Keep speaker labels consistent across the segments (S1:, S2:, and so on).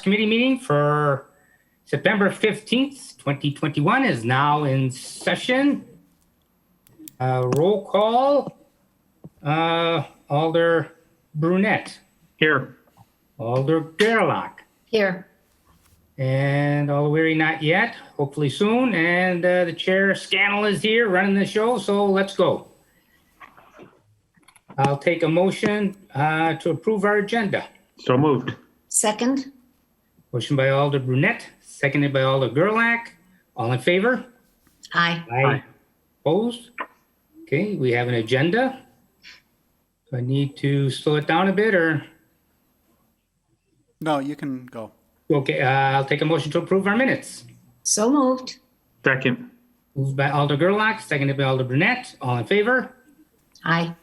S1: Committee meeting for September 15th, 2021 is now in session. Roll call. Alder Brunette.
S2: Here.
S1: Alder Gerlach.
S3: Here.
S1: And Alder Weary not yet, hopefully soon. And the chair Scannell is here running the show, so let's go. I'll take a motion to approve our agenda.
S2: So moved.
S3: Second.
S1: Motion by Alder Brunette, seconded by Alder Gerlach. All in favor?
S3: Aye.
S2: Aye.
S1: Opposed? Okay, we have an agenda. Do I need to slow it down a bit or?
S4: No, you can go.
S1: Okay, I'll take a motion to approve our minutes.
S3: So moved.
S2: Second.
S1: Moved by Alder Gerlach, seconded by Alder Brunette. All in favor?
S3: Aye.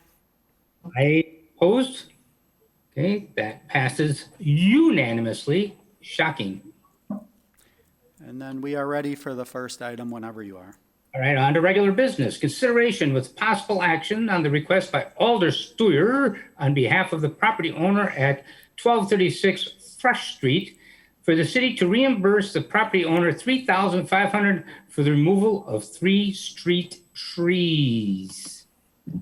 S1: Aye. Opposed? Okay, that passes unanimously. Shocking.
S4: And then we are ready for the first item whenever you are.
S1: All right, on to regular business. Consideration with possible action on the request by Alder Steuer on behalf of the property owner at 1236 Fresh Street for the city to reimburse the property owner $3,500 for the removal of 3 street trees. Do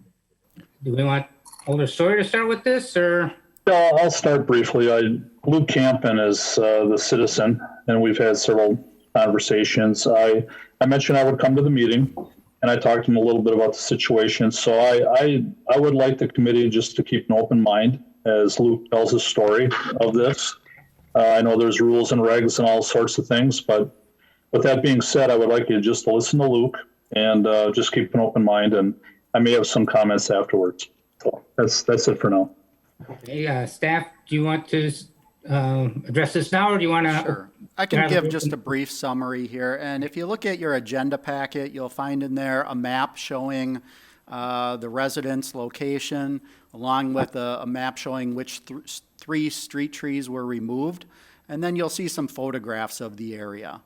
S1: we want Alder Steuer to start with this, or?
S5: I'll start briefly. Luke Campen is the citizen, and we've had several conversations. I mentioned I would come to the meeting, and I talked to him a little bit about the situation. So I would like the committee just to keep an open mind as Luke tells his story of this. I know there's rules and regs and all sorts of things, but with that being said, I would like you just to listen to Luke and just keep an open mind, and I may have some comments afterwards. So that's it for now.
S1: Okay, staff, do you want to address this now, or do you want to?
S4: Sure. I can give just a brief summary here. And if you look at your agenda packet, you'll find in there a map showing the residence location, along with a map showing which 3 street trees were removed. And then you'll see some photographs of the area.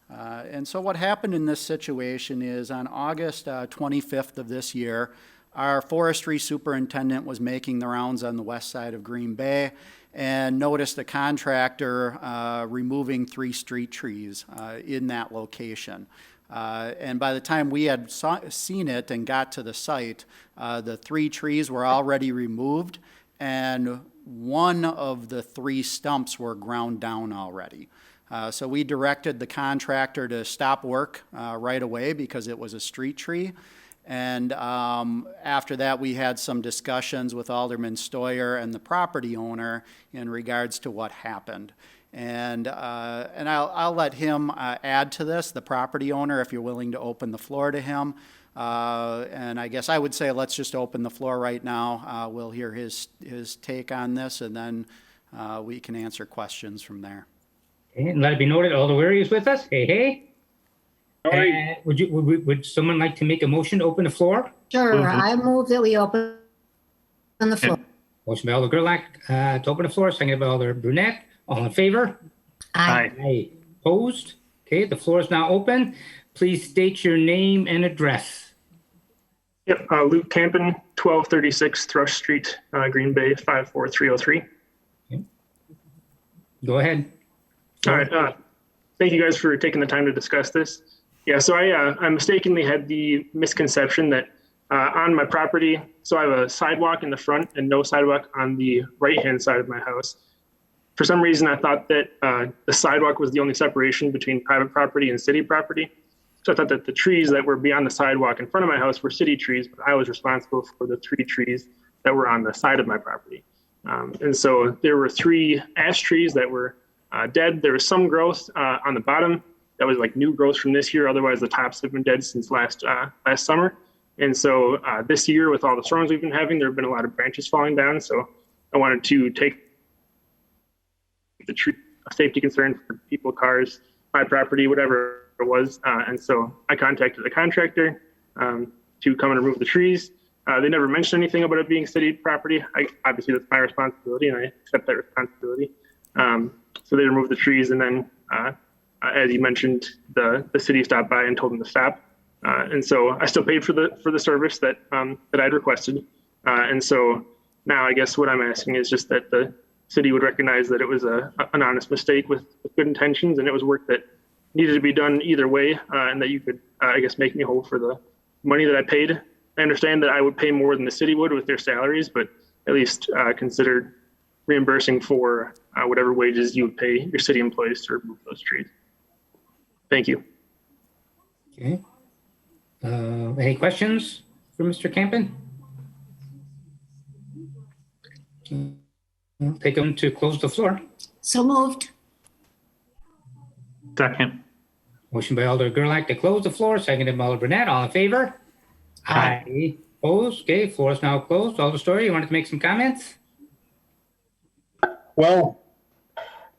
S4: And so what happened in this situation is on August 25th of this year, our forestry superintendent was making the rounds on the west side of Green Bay and noticed a contractor removing 3 street trees in that location. And by the time we had seen it and got to the site, the 3 trees were already removed, and 1 of the 3 stumps were ground down already. So we directed the contractor to stop work right away because it was a street tree. And after that, we had some discussions with Alderman Steuer and the property owner in regards to what happened. And I'll let him add to this, the property owner, if you're willing to open the floor to him. And I guess I would say let's just open the floor right now. We'll hear his take on this, and then we can answer questions from there.
S1: Okay, and let it be noted, Alder Weary is with us. Hey, hey. Would someone like to make a motion to open the floor?
S3: Sure. I move that we open the floor.
S1: Motion by Alder Gerlach to open the floor, seconded by Alder Brunette. All in favor?
S3: Aye.
S1: Aye. Opposed? Okay, the floor is now open. Please state your name and address.
S2: Yep. Luke Campen, 1236 Thrush Street, Green Bay, 54303.
S1: Okay. Go ahead.
S2: All right. Thank you guys for taking the time to discuss this. Yeah, so I mistakenly had the misconception that on my property, so I have a sidewalk in the front and no sidewalk on the right-hand side of my house. For some reason, I thought that the sidewalk was the only separation between private property and city property. So I thought that the trees that were beyond the sidewalk in front of my house were city trees, but I was responsible for the 3 trees that were on the side of my property. And so there were 3 ash trees that were dead. There was some growth on the bottom that was like new growth from this year. Otherwise, the tops have been dead since last summer. And so this year, with all the storms we've been having, there have been a lot of branches falling down. So I wanted to take the tree, a safety concern for people, cars, my property, whatever it was. And so I contacted the contractor to come and remove the trees. They never mentioned anything about it being city property. Obviously, that's my responsibility, and I accept that responsibility. So they removed the trees, and then, as you mentioned, the city stopped by and told them to stop. And so I still paid for the service that I'd requested. And so now I guess what I'm asking is just that the city would recognize that it was an honest mistake with good intentions, and it was work that needed to be done either way, and that you could, I guess, make me whole for the money that I paid. I understand that I would pay more than the city would with their salaries, but at least consider reimbursing for whatever wages you would pay your city employees to remove those trees. Thank you.
S1: Okay. Any questions for Mr. Campen? I'll take them to close the floor.
S3: So moved.
S6: Second.
S1: Motion by Alder Gerlach to close the floor, seconded by Alder Burnett. All in favor? Aye. Opposed? Okay, floor is now closed. Alder Story, you wanted to make some comments?
S5: Well,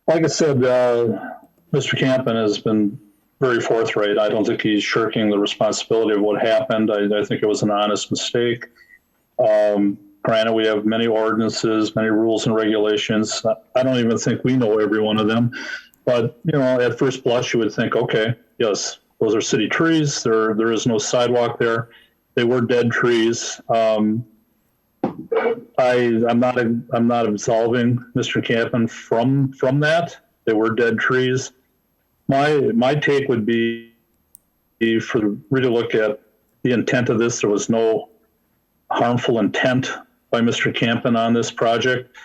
S5: like I said, Mr. Campen has been very forthright. I don't think he's shirking the responsibility of what happened. I think it was an honest mistake. Granted, we have many ordinances, many rules and regulations. I don't even think we know every one of them. But, at first blush, you would think, okay, yes, those are city trees. There is no sidewalk there. They were dead trees. I'm not absolving Mr. Campen from that. They were dead trees. My take would be for really look at the intent of this. There was no harmful intent by Mr. Campen on this project.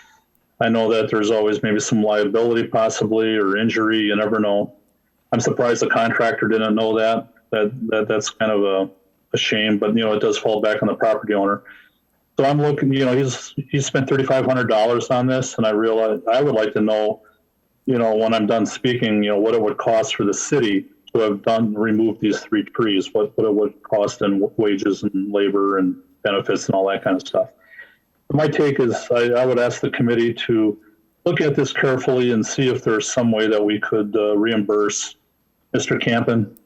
S5: I know that there's always maybe some liability possibly or injury. You never know. I'm surprised the contractor didn't know that. That's kind of a shame, but it does fall back on the property owner. So I'm looking, he's spent $3,500 on this, and I realize I would like to know, when I'm done speaking, what it would cost for the city to have removed these 3 trees, what it would cost in wages and labor and benefits and all that kind of stuff. My take is I would ask the committee to look at this carefully and see if there's some way that we could reimburse Mr. Campen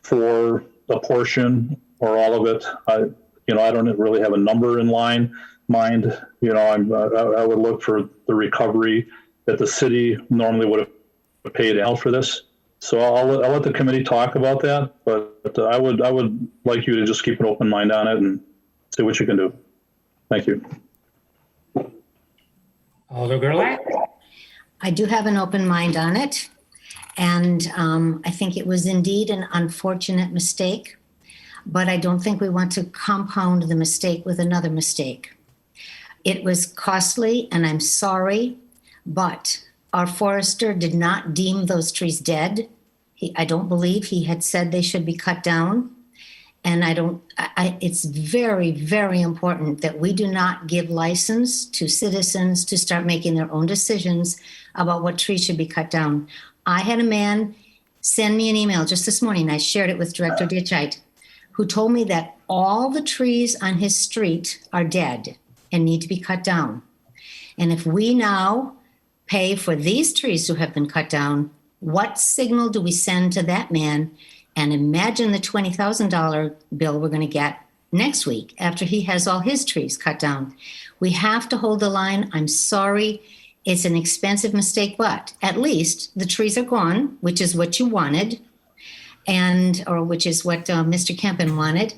S5: for a portion or all of it. I don't really have a number in mind. I would look for the recovery that the city normally would have paid out for this. So I'll let the committee talk about that, but I would like you to just keep an open mind on it and see what you can do. Thank you.
S1: Alder Gerlach?
S3: I do have an open mind on it. And I think it was indeed an unfortunate mistake, but I don't think we want to compound the mistake with another mistake. It was costly, and I'm sorry, but our forester did not deem those trees dead. I don't believe he had said they should be cut down. And it's very, very important that we do not give license to citizens to start making their own decisions about what trees should be cut down. I had a man send me an email just this morning. I shared it with Director Ditchite, who told me that all the trees on his street are dead and need to be cut down. And if we now pay for these trees to have been cut down, what signal do we send to that man? And imagine the $20,000 bill we're going to get next week after he has all his trees cut down. We have to hold the line. I'm sorry. It's an expensive mistake, but at least the trees are gone, which is what you wanted, or which is what Mr. Campen wanted.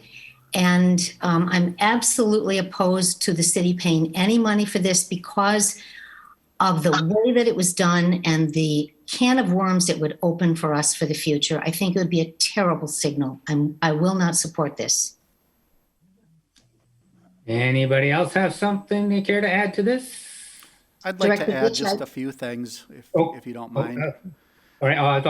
S3: And I'm absolutely opposed to the city paying any money for this because of the way that it was done and the can of worms it would open for us for the future. I think it would be a terrible signal. I will not support this.
S1: Anybody else have something they care to add to this?
S4: I'd like
S3: Director
S4: to add
S3: Ditchite.
S4: just a few things, if you don't mind.
S1: All right,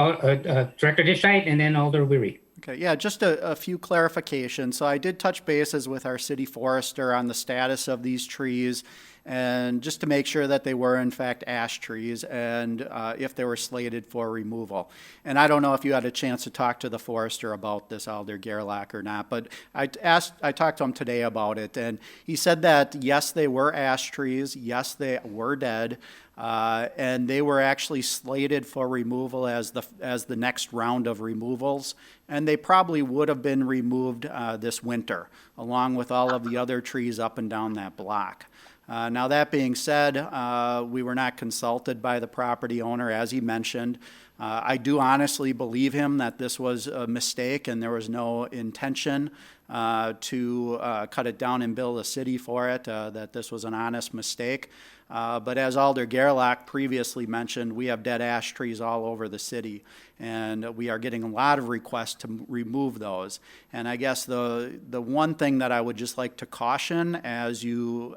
S1: Director Ditchite and then Alder Weary.
S4: Okay, yeah, just a few clarifications. So I did touch bases with our city forester on the status of these trees, and just to make sure that they were in fact ash trees and if they were slated for removal. And I don't know if you had a chance to talk to the forester about this, Alder Gerlach, or not, but I talked to him today about it, and he said that yes, they were ash trees, yes, they were dead, and they were actually slated for removal as the next round of removals, and they probably would have been removed this winter, along with all of the other trees up and down that block. Now, that being said, we were not consulted by the property owner, as he mentioned. I do honestly believe him that this was a mistake and there was no intention to cut it down and bill the city for it, that this was an honest mistake. But as Alder Gerlach previously mentioned, we have dead ash trees all over the city, and we are getting a lot of requests to remove those. And I guess the one thing that I would just like to caution as you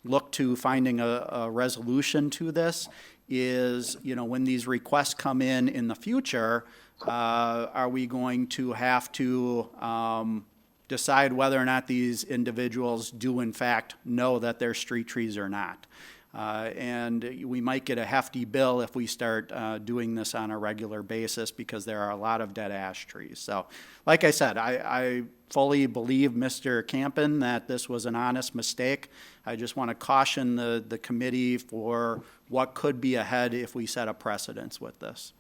S4: look to finding a resolution to this is, when these requests come in the future, are we going to have to decide whether or not these individuals do in fact know that they're street trees or not? And we might get a hefty bill if we start doing this on a regular basis because there are a lot of dead ash trees. So, like I said, I fully believe Mr. Campen that this was an honest mistake. I just want to caution the committee for what could be ahead if we set a precedence with this.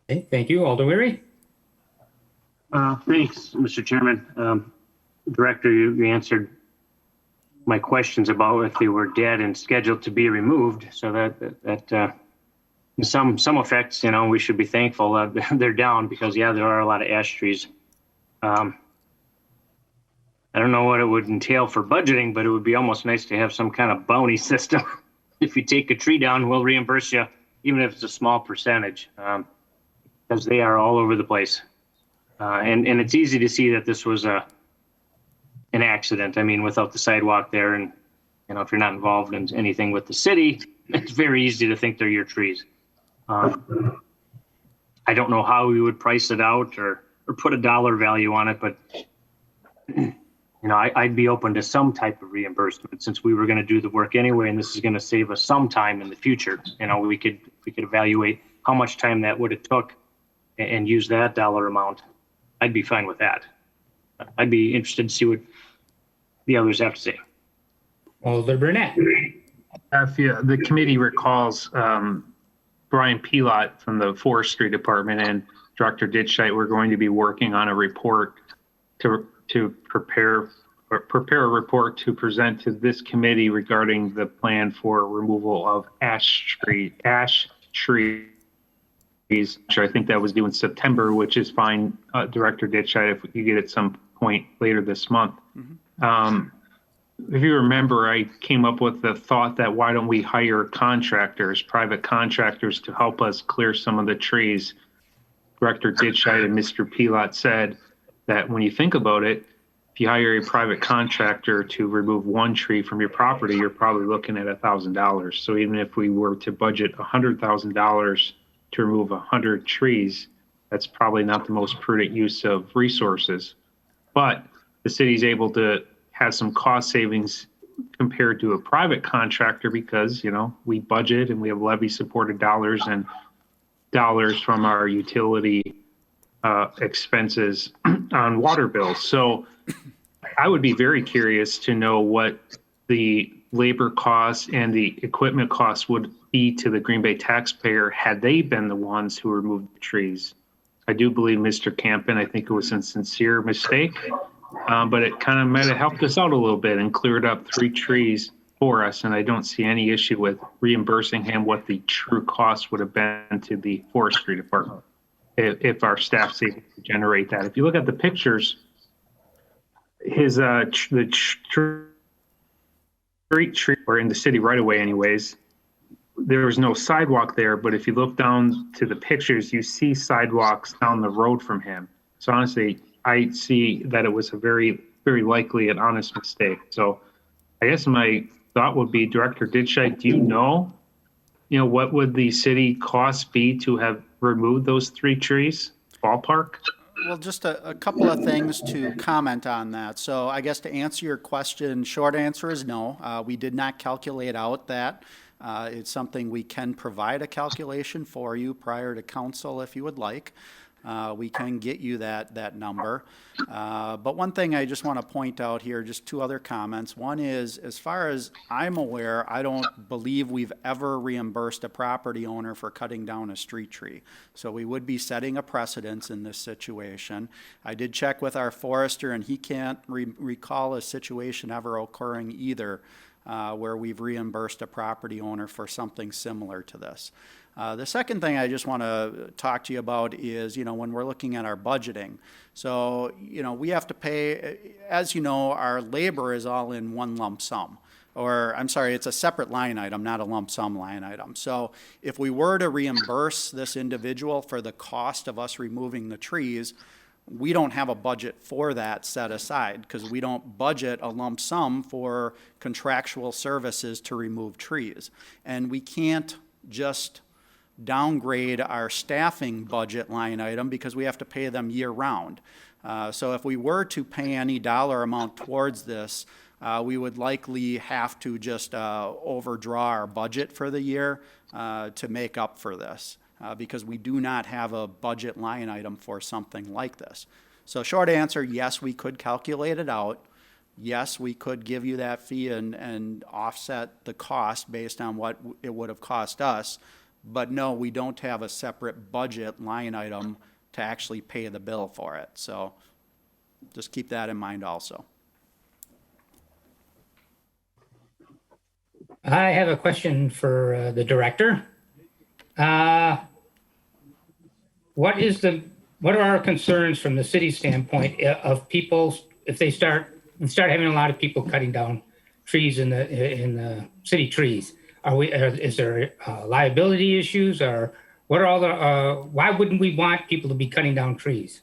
S1: Okay, thank you. Alder Weary?
S6: Thanks, Mr. Chairman. Director, you answered my questions about if they were dead and scheduled to be removed. So that in some effects, we should be thankful that they're down because, yeah, there are a lot of ash trees. I don't know what it would entail for budgeting, but it would be almost nice to have some kind of bounty system. If you take a tree down, we'll reimburse you, even if it's a small percentage, because they are all over the place. And it's easy to see that this was an accident. I mean, without the sidewalk there, and if you're not involved in anything with the city, it's very easy to think they're your trees. I don't know how we would price it out or put a dollar value on it, but I'd be open to some type of reimbursement since we were going to do the work anyway, and this is going to save us some time in the future. We could evaluate how much time that would have took and use that dollar amount. I'd be fine with that. I'd be interested to see what the others have to say.
S1: Alder Burnett?
S7: If the committee recalls, Brian Pilot from the Forestry Department and Dr. Ditchite were going to be working on a report to prepare a report to present to this committee regarding the plan for removal of ash trees, which I think that was due in September, which is fine, Director Ditchite, if you get at some point later this month. Mm-hmm. If you remember, I came up with the thought that why don't we hire contractors, private contractors, to help us clear some of the trees. Director Ditchite and Mr. Pilot said that when you think about it, if you hire a private contractor to remove one tree from your property, you're probably looking at $1,000. So even if we were to budget $100,000 to remove 100 trees, that's probably not the most prudent use of resources. But the city's able to have some cost savings compared to a private contractor because, we budget and we have levy supported dollars and dollars from our utility expenses on water bills. So I would be very curious to know what the labor costs and the equipment costs would be to the Green Bay taxpayer had they been the ones who removed the trees. I do believe Mr. Campen, I think it was a sincere mistake, but it kind of might have helped us out a little bit and cleared up 3 trees for us. And I don't see any issue with reimbursing him what the true cost would have been to the forestry department if our staff's able to generate that. If you look at the pictures, his the street tree, or in the city right away anyways, there was no sidewalk there, but if you look down to the pictures, you see sidewalks down the road from him. So honestly, I see that it was a very, very likely an honest mistake. So I guess my thought would be, Director Ditchite, do you know, what would the city cost be to have removed those 3 trees? Ballpark?
S4: Well, just a couple of things to comment on that. So I guess to answer your question, short answer is no. We did not calculate out that. It's something we can provide a calculation for you prior to council if you would like. We can get you that number. But one thing I just want to point out here, just 2 other comments. One is, as far as I'm aware, I don't believe we've ever reimbursed a property owner for cutting down a street tree. So we would be setting a precedence in this situation. I did check with our forester, and he can't recall a situation ever occurring either where we've reimbursed a property owner for something similar to this. The second thing I just want to talk to you about is, when we're looking at our budgeting. So, we have to pay, as you know, our labor is all in one lump sum. or I'm sorry, it's a separate line item, not a lump sum line item. So if we were to reimburse this individual for the cost of us removing the trees, we don't have a budget for that set aside because we don't budget a lump sum for contractual services to remove trees. And we can't just downgrade our staffing budget line item because we have to pay them year round. So if we were to pay any dollar amount towards this, we would likely have to just overdraw our budget for the year to make up for this. Because we do not have a budget line item for something like this. So short answer, yes, we could calculate it out. Yes, we could give you that fee and offset the cost based on what it would have cost us. But no, we don't have a separate budget line item to actually pay the bill for it. So just keep that in mind also.
S1: I have a question for the director. What are our concerns from the city standpoint of people if they start having a lot of people cutting down trees in the city trees? Is there liability issues, or what are all the why wouldn't we want people to be cutting down trees?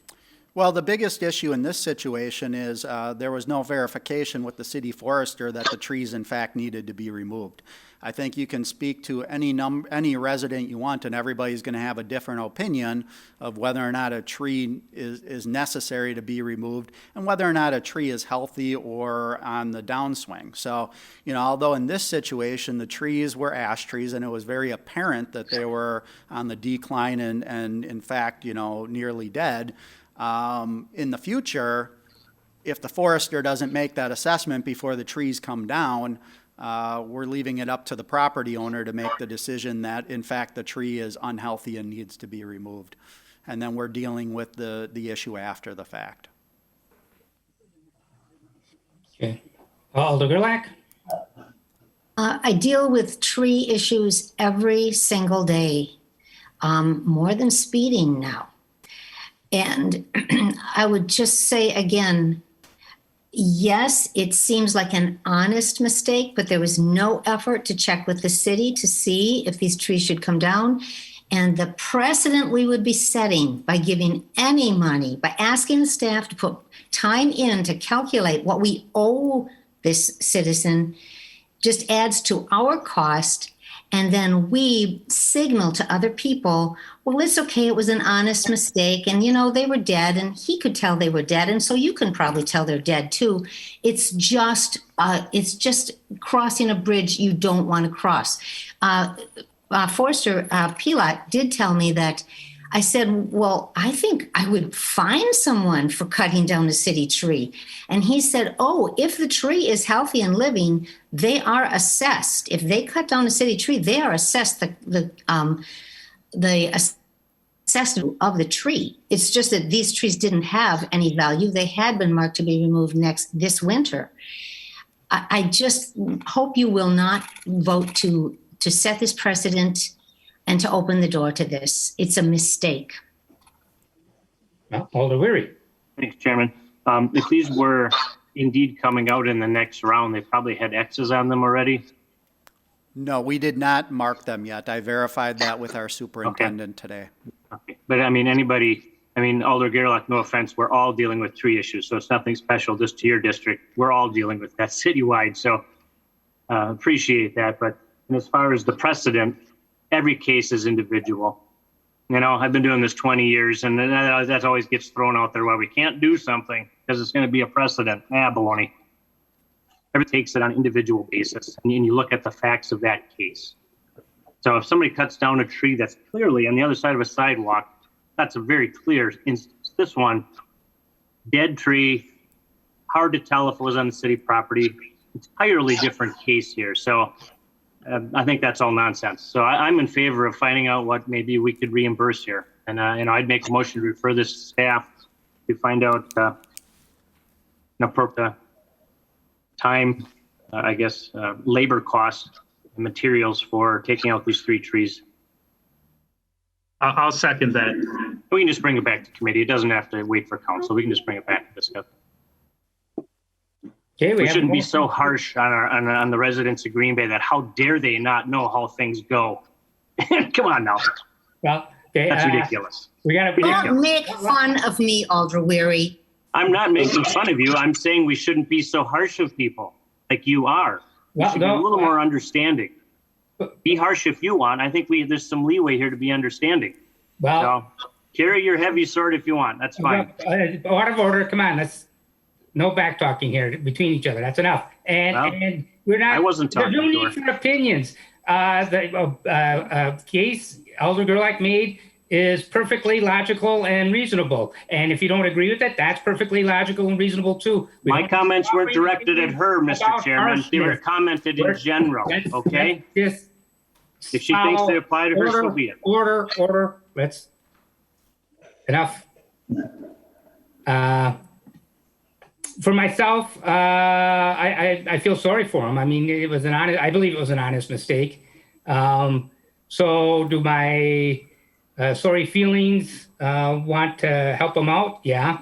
S4: Well, the biggest issue in this situation is there was no verification with the city forester that the trees in fact needed to be removed. I think you can speak to any resident you want, and everybody's going to have a different opinion of whether or not a tree is necessary to be removed and whether or not a tree is healthy or on the downswing. So, although in this situation the trees were ash trees and it was very apparent that they were on the decline and in fact, nearly dead, in the future, if the forester doesn't make that assessment before the trees come down, we're leaving it up to the property owner to make the decision that, in fact, the tree is unhealthy and needs to be removed. And then we're dealing with the issue after the fact.
S1: Okay. Alder Gerlach?
S3: I deal with tree issues every single day, more than speeding now. And I would just say again, yes, it seems like an honest mistake, but there was no effort to check with the city to see if these trees should come down. And the precedent we would be setting by giving any money, by asking the staff to put time in to calculate what we owe this citizen, just adds to our cost. And then we signal to other people, well, it's okay, it was an honest mistake. And, they were dead and he could tell they were dead. And so you can probably tell they're dead too. It's just crossing a bridge you don't want to cross. Forester Pilat did tell me that. I said, well, I think I would fine someone for cutting down a city tree. And he said, oh, if the tree is healthy and living, they are assessed. If they cut down a city tree, they are assessed the assessment of the tree. It's just that these trees didn't have any value. They had been marked to be removed this winter. I just hope you will not vote to set this precedent and to open the door to this. It's a mistake.
S1: Well, Alder Weary.
S6: Thanks, Chairman. If these were indeed coming out in the next round, they probably had X's on them already.
S4: No, we did not mark them yet. I verified that with our superintendent today.
S6: Okay. But Alder Gerlach, no offense, we're all dealing with tree issues, so it's nothing special just to your district. We're all dealing with that citywide, so appreciate that. But as far as the precedent, every case is individual. I've been doing this 20 years, and that always gets thrown out there. Well, we can't do something because it's going to be a precedent. Baloney. Everyone takes it on an individual basis, and you look at the facts of that case. So if somebody cuts down a tree that's clearly on the other side of a sidewalk, that's a very clear instance. This one, dead tree, hard to tell if it was on the city property. Entirely different case here. So I think that's all nonsense. So I'm in favor of finding out what maybe we could reimburse here. And, I'd make a motion to refer this to staff to find out appropriate time, labor costs, and materials for taking out these 3 trees.
S7: I'll second that.
S6: We can just bring it back to committee. It doesn't have to wait for council. We can just bring it back to discuss.
S1: Okay,
S6: We
S1: have a
S6: shouldn't be
S1: motion.
S6: so harsh on the residents of Green Bay that how dare they not know how things go? Come on now.
S1: Well, okay,
S6: That's ridiculous.
S1: we gotta.
S3: Don't make fun of me, Alder Weary.
S6: I'm not making fun of you. I'm saying we shouldn't be so harsh of people like you are. You
S1: Well,
S6: should be a
S1: no,
S6: little more understanding. Be harsh if you want. I think there's some leeway here to be understanding.
S1: Well,
S6: So carry your heavy sword if you want. That's fine.
S1: Out of order. Come on, let's no back talking here between each other. That's enough. And we're not.
S6: I wasn't
S1: There's no
S6: talking to
S1: need for opinions. The case Elder Gerlach made is perfectly logical and reasonable. And if you don't agree with it, that's perfectly logical and reasonable too. We
S6: My
S1: don't
S6: comments weren't
S1: have to
S6: directed at her, Mr.
S1: about
S6: Chairman. They were
S1: harshness.
S6: commented in general, okay?
S1: Let's just
S6: If she thinks they apply to her, so be it.
S1: Order. Let's. Enough. For myself, I feel sorry for him. I mean, I believe it was an honest mistake. So do my sorry feelings want to help him out? Yeah.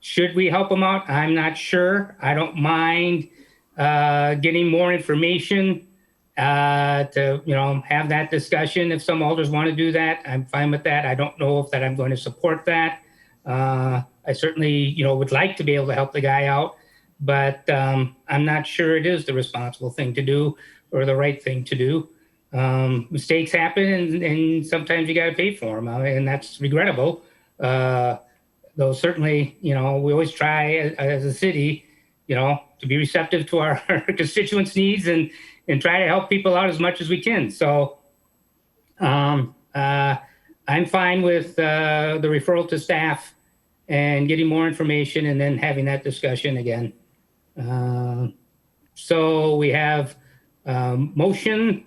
S1: Should we help him out? I'm not sure. I don't mind getting more information to have that discussion. If some alders want to do that, I'm fine with that. I don't know if that I'm going to support that. I certainly, would like to be able to help the guy out, but I'm not sure it is the responsible thing to do or the right thing to do. Mistakes happen, and sometimes you got to pay for them, and that's regrettable. Though certainly, we always try as a city, to be receptive to our constituents' needs and try to help people out as much as we can. So I'm fine with the referral to staff and getting more information and then having that discussion again. So we have motion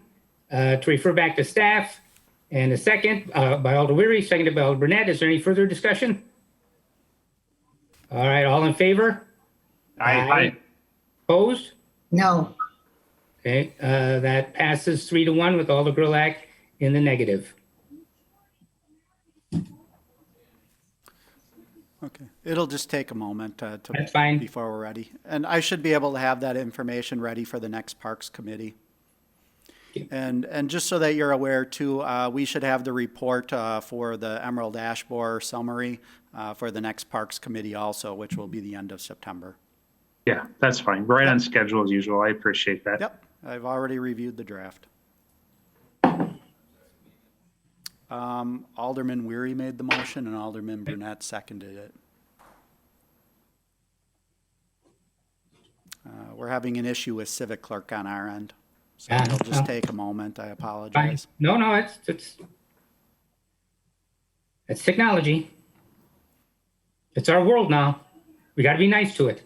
S1: to refer back to staff and a second by Alder Weary, seconded by Alder Burnett. Is there any further discussion? All right, all in favor?
S7: Aye.
S1: Opposed?
S3: No.
S1: Okay, that passes 3-1 with Alder Gerlach in the negative.
S4: Okay, it'll just take a moment
S1: That's fine.
S4: before we're ready. And I should be able to have that information ready for the next Parks Committee. And just so that you're aware too, we should have the report for the Emerald Ash Borer summary for the next Parks Committee also, which will be the end of September.
S7: Yeah, that's fine. Right on schedule as usual. I appreciate that.
S4: Yep, I've already reviewed the draft. Alderman Weary made the motion and Alderman Burnett seconded it. We're having an issue with Civic Clerk on our end, so
S1: Yeah,
S4: it'll just
S1: well,
S4: take a moment. I
S1: Fine.
S4: apologize.
S1: No, it's technology. It's our world now. We got to be nice to it.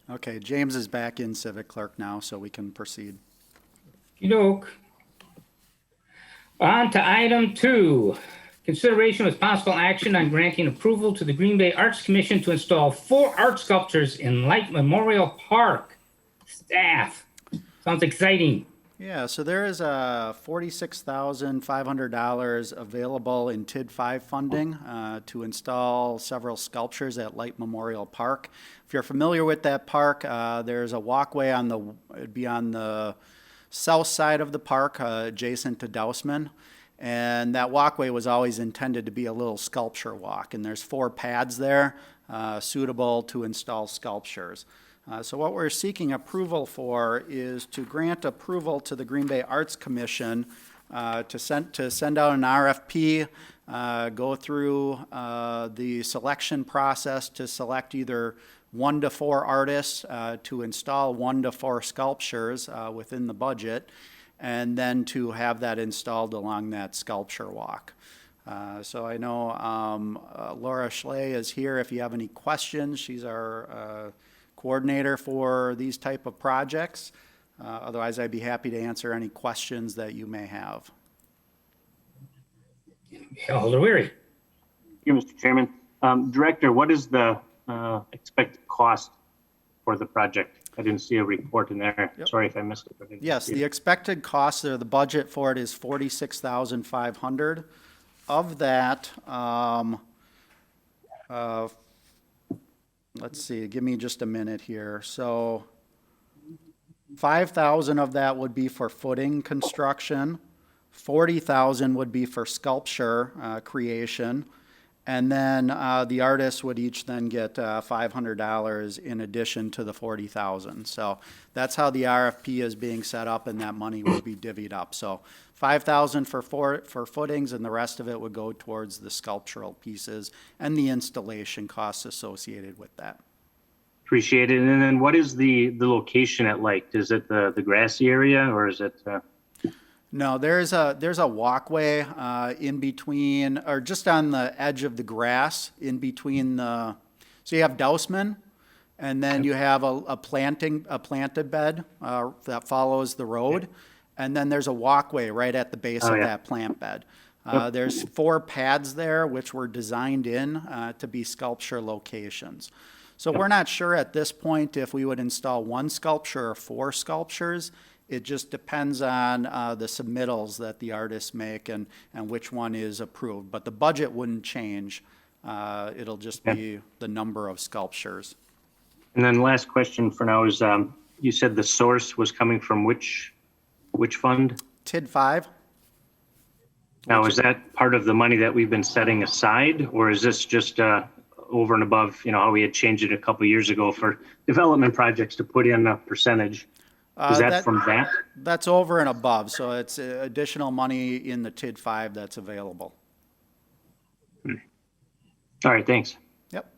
S4: Okay, James is back in Civic Clerk now, so we can proceed.
S1: Okey-doke. On to item 2. Consideration with possible action on granting approval to the Green Bay Arts Commission to install 4 art sculptures in Light Memorial Park. Staff. Sounds exciting.
S4: Yeah, so there is $46,500 available in TID 5 funding to install several sculptures at Light Memorial Park. If you're familiar with that park, there's a walkway it'd be on the south side of the park, adjacent to Dousman. And that walkway was always intended to be a little sculpture walk. And there's 4 pads there suitable to install sculptures. So what we're seeking approval for is to grant approval to the Green Bay Arts Commission to send out an RFP, go through the selection process to select either 1 to 4 artists to install 1 to 4 sculptures within the budget, and then to have that installed along that sculpture walk. So I know Laura Schley is here if you have any questions. She's our coordinator for these type of projects. Otherwise, I'd be happy to answer any questions that you may have.
S1: Alder Weary.
S6: Thank you, Mr. Chairman. Director, what is the expected cost for the project? I didn't see a report in there.
S4: Yep.
S6: Sorry if I missed it. But I didn't
S4: Yes,
S6: see
S4: the
S6: it.
S4: expected cost there, the budget for it is $46,500. Of that, let's see, give me just a minute here. So 5,000 of that would be for footing construction. 40,000 would be for sculpture creation. And then the artists would each then get $500 in addition to the 40,000. So that's how the RFP is being set up, and that money will be divvied up. So 5,000 for footings, and the rest of it would go towards the sculptural pieces and the installation costs associated with that.
S6: Appreciate it. And then what is the location at Lake? Is it the grassy area, or is it?
S4: No, there's a walkway in between, or just on the edge of the grass in between the, so you have Dousman, and then you have a planted bed that follows the road, and then there's a walkway right at the base of that plant bed. There's 4 pads there which were designed in to be sculpture locations. So we're not sure at this point if we would install 1 sculpture or 4 sculptures. It just depends on the submittals that the artists make and which one is approved. But the budget wouldn't change. It'll just be the number of sculptures.
S6: And then last question for now is, you said the source was coming from which fund?
S4: TID 5?
S6: Now, is that part of the money that we've been setting aside, or is this just over and above, how we had changed it a couple years ago for development projects to put in a percentage? Is that from that?
S4: That's over and above, so it's additional money in the TID 5 that's available.
S6: All right, thanks.
S4: Yep.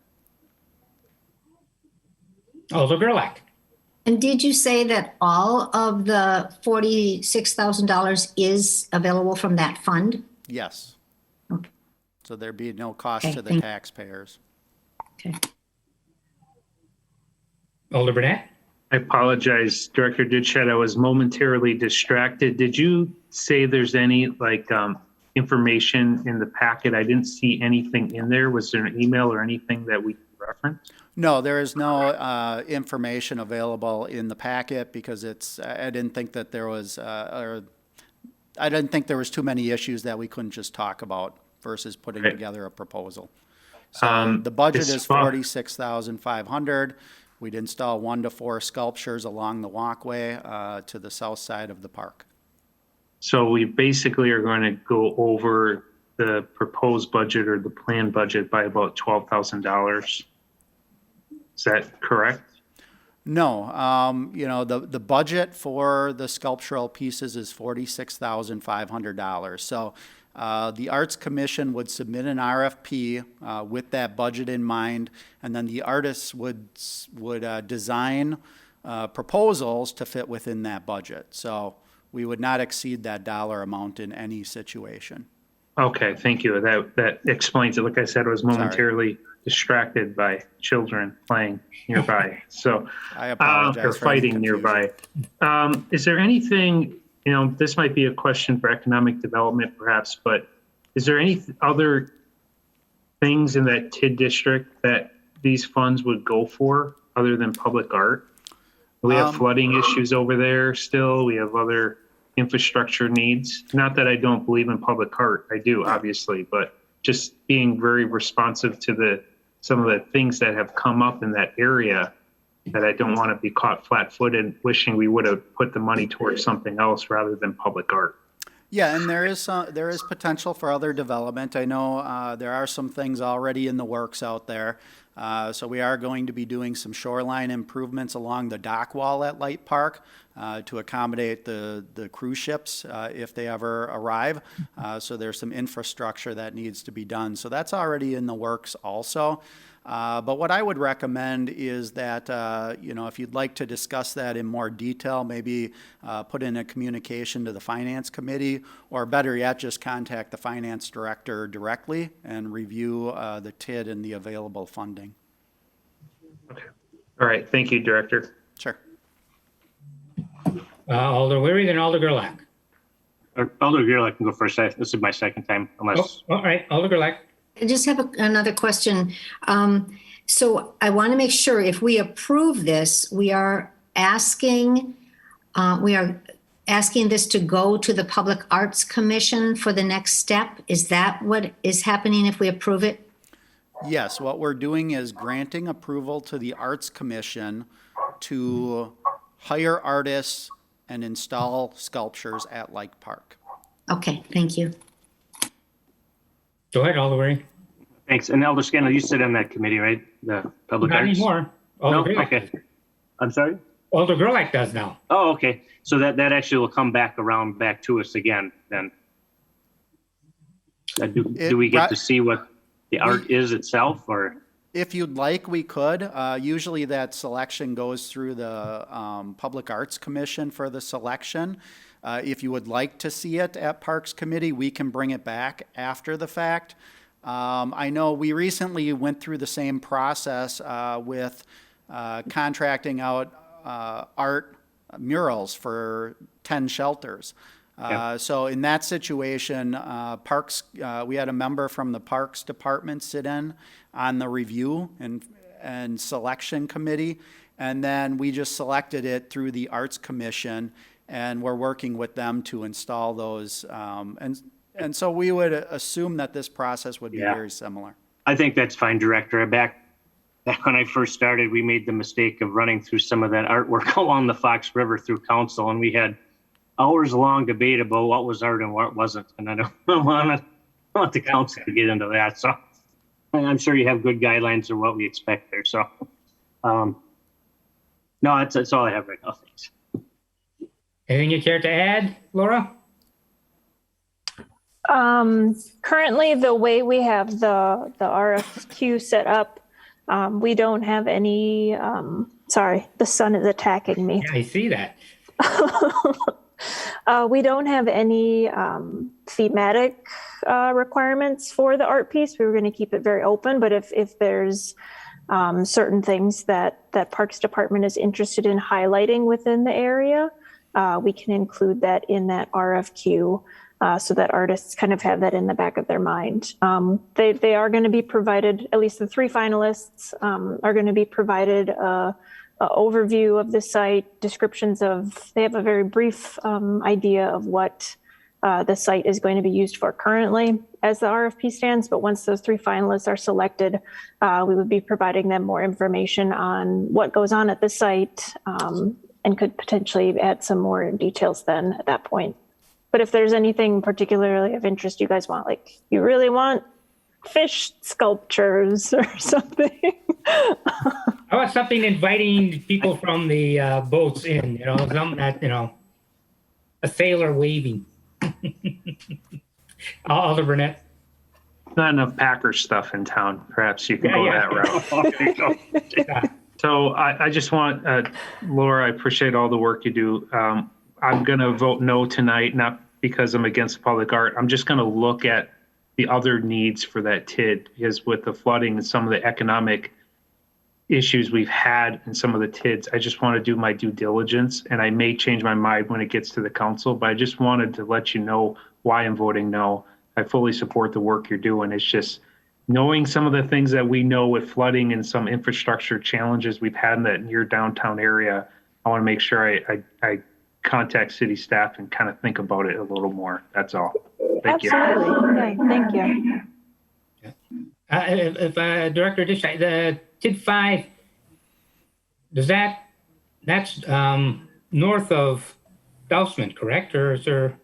S1: Alder Gerlach.
S3: And did you say that all of the $46,000 is available from that fund?
S4: Yes.
S3: Okay.
S4: So there'd be no cost
S3: Okay,
S4: to the
S3: thank-
S4: taxpayers.
S3: Okay.
S1: Alder Burnett.
S7: I apologize, Director Ditchett. I was momentarily distracted. Did you say there's any information in the packet? I didn't see anything in there. Was there an email or anything that we could reference?
S4: No, there is no information available in the packet because I didn't think that there was, I didn't think there was too many issues that we couldn't just talk about versus putting
S7: Right.
S4: together a proposal. So the budget is $46,500. We'd install 1 to 4 sculptures along the walkway to the south side of the park.
S7: So we basically are going to go over the proposed budget or the planned budget by about $12,000. Is that correct?
S4: No, the budget for the sculptural pieces is $46,500. So the Arts Commission would submit an RFP with that budget in mind, and then the artists would design proposals to fit within that budget. So we would not exceed that dollar amount in any situation.
S7: Okay, thank you. That explains it. Like I said, I was momentarily distracted by children playing nearby. So
S4: I apologize
S7: or
S4: for any
S7: fighting nearby.
S4: confusion.
S7: Is there anything, this might be a question for economic development perhaps, but is there any other things in that TID district that these funds would go for other than public art? We have flooding issues over there still. We have other infrastructure needs. Not that I don't believe in public art. I do, obviously, but just being very responsive to some of the things that have come up in that area that I don't want to be caught flat-footed wishing we would have put the money towards something else rather than public art.
S4: Yeah, and there is potential for other development. I know there are some things already in the works out there. So we are going to be doing some shoreline improvements along the dock wall at Light Park to accommodate the cruise ships if they ever arrive. So there's some infrastructure that needs to be done. So that's already in the works also. But what I would recommend is that, if you'd like to discuss that in more detail, maybe put in a communication to the Finance Committee, or better yet, just contact the Finance Director directly and review the TID and the available funding.
S7: Okay. All right. Thank you, Director.
S4: Sure.
S1: Alder Weary, then Alder Gerlach.
S6: Alder Gerlach can go first. This is my second time, unless.
S1: All right, Alder Gerlach.
S3: I just have another question. So I want to make sure if we approve this, we are asking this to go to the Public Arts Commission for the next step. Is that what is happening if we approve it?
S4: Yes, what we're doing is granting approval to the Arts Commission to hire artists and install sculptures at Lake Park.
S3: Okay, thank you.
S1: Go ahead, Alder Weary.
S6: Thanks. And Elder Scannell, you sit on that committee, right? The Public
S1: Not
S6: Arts?
S1: anymore.
S6: No?
S1: Alder Gerlach.
S6: Okay. I'm sorry?
S1: Alder Gerlach does now.
S6: Oh, okay. So that actually will come back around back to us again then. Do we get to see what the art is itself, or?
S4: If you'd like, we could. Usually that selection goes through the Public Arts Commission for the selection. If you would like to see it at Parks Committee, we can bring it back after the fact. I know we recently went through the same process with contracting out art murals for 10 shelters. So in that situation, Parks, we had a member from the Parks Department sit in on the review and selection committee, and then we just selected it through the Arts Commission, and we're working with them to install those. And so we would assume that this process would be very similar.
S6: I think that's fine, Director. Back when I first started, we made the mistake of running through some of that artwork along the Fox River through council, and we had hours-long debate about what was art and what wasn't. And I don't want the council to get into that. So I'm sure you have good guidelines of what we expect there. So, no, that's all I have right now. Thanks.
S1: Anything you care to add, Laura?
S8: Currently, the way we have the RFQ set up, we don't have any, sorry, the sun is attacking me.
S1: Yeah, I see that.
S8: We don't have any thematic requirements for the art piece. We were going to keep it very open, but if there's certain things that Parks Department is interested in highlighting within the area, we can include that in that RFQ so that artists kind of have that in the back of their mind. They are going to be provided, at least the 3 finalists are going to be provided a overview of the site, descriptions of, they have a very brief idea of what the site is going to be used for currently as the RFP stands. But once those 3 finalists are selected, we would be providing them more information on what goes on at the site and could potentially add some more details then at that point. But if there's anything particularly of interest you guys want, like you really want fish sculptures or something.
S1: How about something inviting people from the boats in, something that, a sailor waving. Alder Burnett.
S7: Not enough Packer stuff in town. Perhaps you can go that route.
S1: Yeah.
S7: So I just want, Laura, I appreciate all the work you do. I'm going to vote no tonight, not because I'm against public art. I'm just going to look at the other needs for that TID, because with the flooding and some of the economic issues we've had in some of the TIDs, I just want to do my due diligence, and I may change my mind when it gets to the council, but I just wanted to let you know why I'm voting no. I fully support the work you're doing. It's just knowing some of the things that we know with flooding and some infrastructure challenges we've had in that near downtown area. I want to make sure I contact city staff and kind of think about it a little more. That's all. Thank you.
S8: Absolutely. Yeah, thank you.
S1: If Director Dishai, the TID 5, that's north of Dousman, correct? Or is there?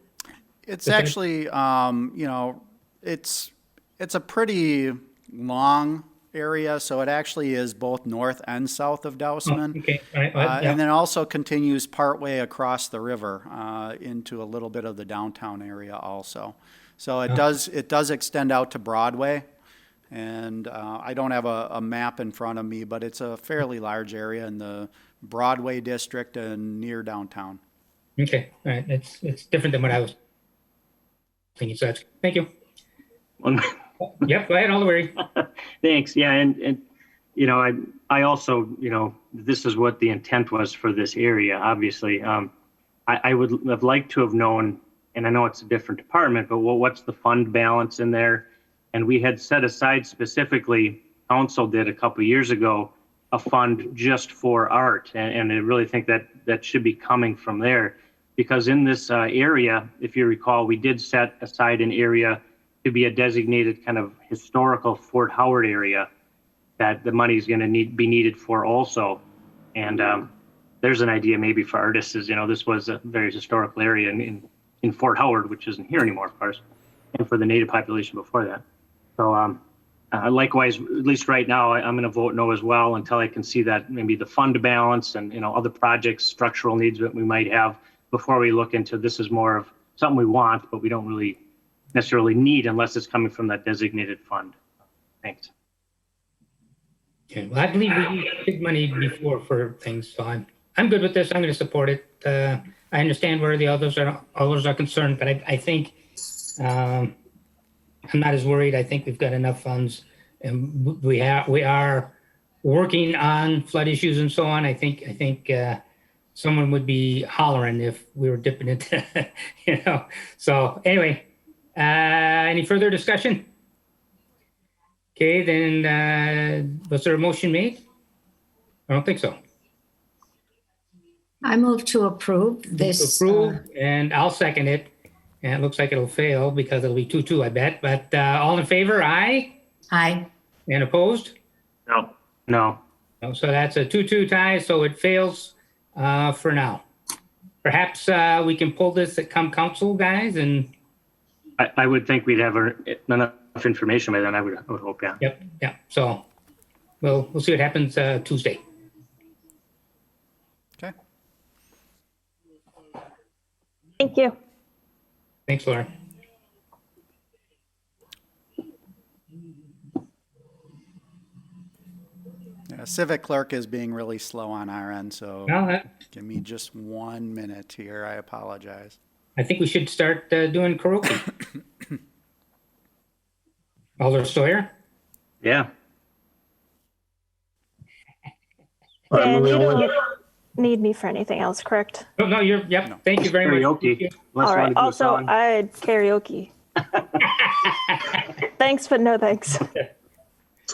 S4: It's actually, it's a pretty long area, so it actually is both north and south of Dousman.
S1: Okay. All right.
S4: And then also continues partway across the river into a little bit of the downtown area also. So it does extend out to Broadway, And I don't have a map in front of me, but it's a fairly large area in the Broadway district and near downtown.
S1: Okay, all right. It's different than what I was thinking. So thank you. Yep, go ahead, Alderweary.
S6: Thanks. Yeah, and you know, I also, you know, this is what the intent was for this area. Obviously, I would have liked to have known, and I know it's a different department, but what's the fund balance in there? And we had set aside specifically, council did a couple of years ago, a fund just for art. And I really think that should be coming from there. Because in this area, if you recall, we did set aside an area to be a designated kind of historical Fort Howard area that the money is going to be needed for also. And there's an idea maybe for artists is, you know, this was a very historical area in Fort Howard, which isn't here anymore, of course, and for the native population before that. So likewise, at least right now, I'm going to vote no as well until I can see that maybe the fund balance and, you know, other projects, structural needs that we might have before we look into this is more of something we want, but we don't really necessarily need unless it's coming from that designated fund. Thanks.
S1: Okay, well, I believe we used big money before for things, so I'm good with this. I'm going to support it. I understand where the others are concerned, but I think I'm not as worried. I think we've got enough funds, and we are working on flood issues and so on. I think someone would be hollering if we were dipping into, you know. So anyway, any further discussion? Okay, then was there a motion made? I don't think so.
S3: I move to approve this.
S1: And I'll second it. And it looks like it'll fail because it'll be 2-2, I bet. But all in favor, aye?
S3: Aye.
S1: And opposed?
S2: No.
S6: No.
S1: No, so that's a 2-2 tie, so it fails for now. Perhaps we can pull this at come council, guys, and
S6: I would think we'd have enough information by then. I would hope, yeah.
S1: Yep. So we'll see what happens Tuesday.
S4: Okay.
S8: Thank you.
S1: Thanks, Laura.
S4: Yeah, Civic Clerk is being really slow on our end, so
S1: Well,
S4: give me just 1 minute here. I apologize.
S1: I think we should start doing karaoke. Alder Sawyer?
S6: Yeah.
S8: Dan, you don't need me for anything else, correct?
S1: Oh, no, you're, yep.
S4: No.
S1: Thank you very much.
S6: Karaoke. Unless
S8: All
S6: you
S8: right.
S6: wanna do a
S8: Also,
S6: song.
S8: I'd karaoke. Thanks, but no thanks.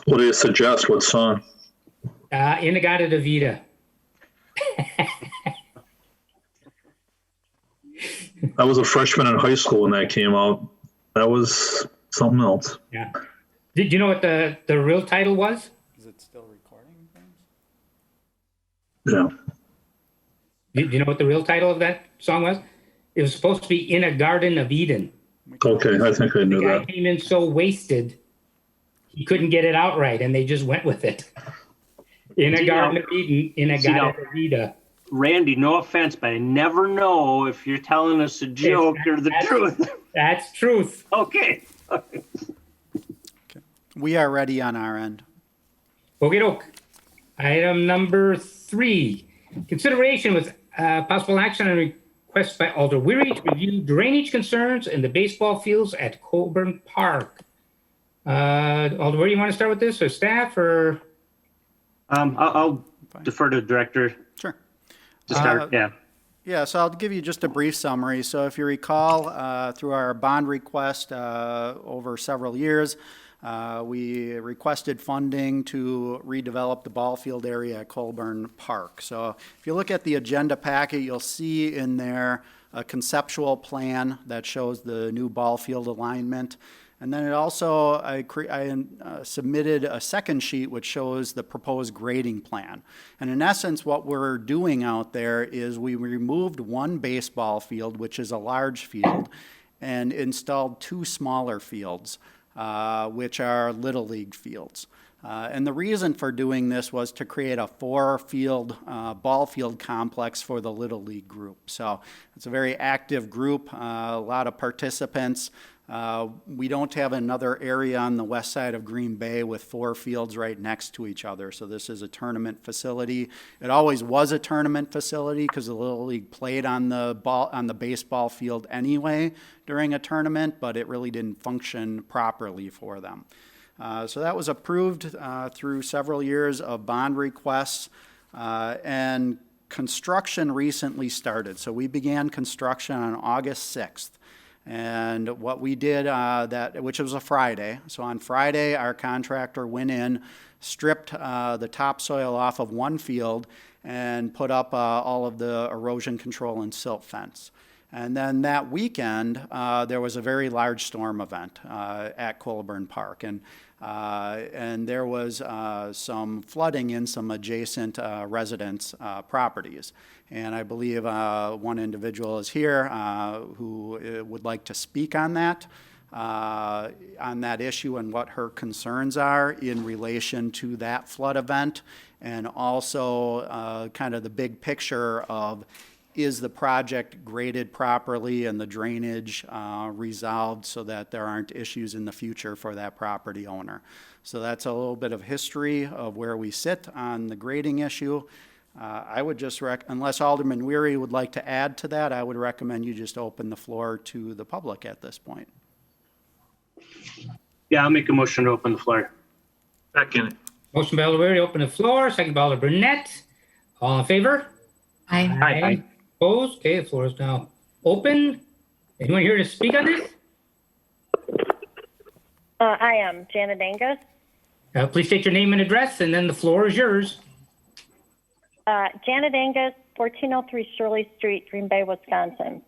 S5: What do you suggest? What song?
S1: Inagata de Vida.
S5: I was a freshman in high school when that came out. That was something else.
S1: Yeah. Did you know what the real title was?
S4: Is it still recording things?
S5: Yeah.
S1: Do you know what the real title of that song was? It was supposed to be In a Garden of Eden.
S5: Okay, I think I
S1: The
S5: knew
S1: guy
S5: that.
S1: came in so wasted, he couldn't get it out right, and they just went with it. In a
S6: See,
S1: Garden
S6: now-
S1: of Eden, In a
S6: see, now-
S1: Garden of Vida.
S6: Randy, no offense, but I never know if you're telling us a joke or the truth.
S1: That's truth.
S6: Okay.
S4: We are ready on our end.
S1: Okey doke. Item number 3, consideration with possible action on request by Alder Weary to review drainage concerns in the baseball fields at Colburn Park. Alder Weary, you want to start with this, or staff, or?
S6: I'll defer to the director
S4: Sure.
S6: to start. Yeah.
S4: Yeah, so I'll give you just a brief summary. So if you recall, through our bond request over several years, we requested funding to redevelop the Ballfield area at Colburn Park. So if you look at the agenda packet, you'll see in there a conceptual plan that shows the new Ballfield alignment. And then it also, I submitted a second sheet which shows the proposed grading plan. And in essence, what we're doing out there is we removed one baseball field, which is a large field, and installed 2 smaller fields, which are Little League fields. And the reason for doing this was to create a 4-field ball field complex for the Little League group. So it's a very active group, a lot of participants. We don't have another area on the west side of Green Bay with 4 fields right next to each other. So this is a tournament facility. It always was a tournament facility because the Little League played on the baseball field anyway during a tournament, but it really didn't function properly for them. So that was approved through several years of bond requests, and construction recently started. So we began construction on August 6th. And what we did, which was a Friday, so on Friday, our contractor went in, stripped the topsoil off of one field, and put up all of the erosion control and silt fence. And then that weekend, there was a very large storm event at Colburn Park, and there was some flooding in some adjacent residents' properties. And I believe one individual is here who would like to speak on that issue and what her concerns are in relation to that flood event, and also kind of the big picture of, is the project graded properly and the drainage resolved so that there aren't issues in the future for that property owner. So that's a little bit of history of where we sit on the grading issue. I would just unless Alderman Weary would like to add to that, I would recommend you just open the floor to the public at this point.
S6: Yeah, I'll make a motion to open the floor.
S7: Second.
S1: Motion by Alder Weary, open the floor. Second by Alder Burnett. All in favor?
S7: Aye.
S1: Opposed? Okay, the floor is now open. Anyone here to speak on this?
S9: I am Janet Angus.
S1: Please state your name and address, and then the floor is yours.
S9: Janet Angus, 1403 Shirley Street, Green Bay, Wisconsin.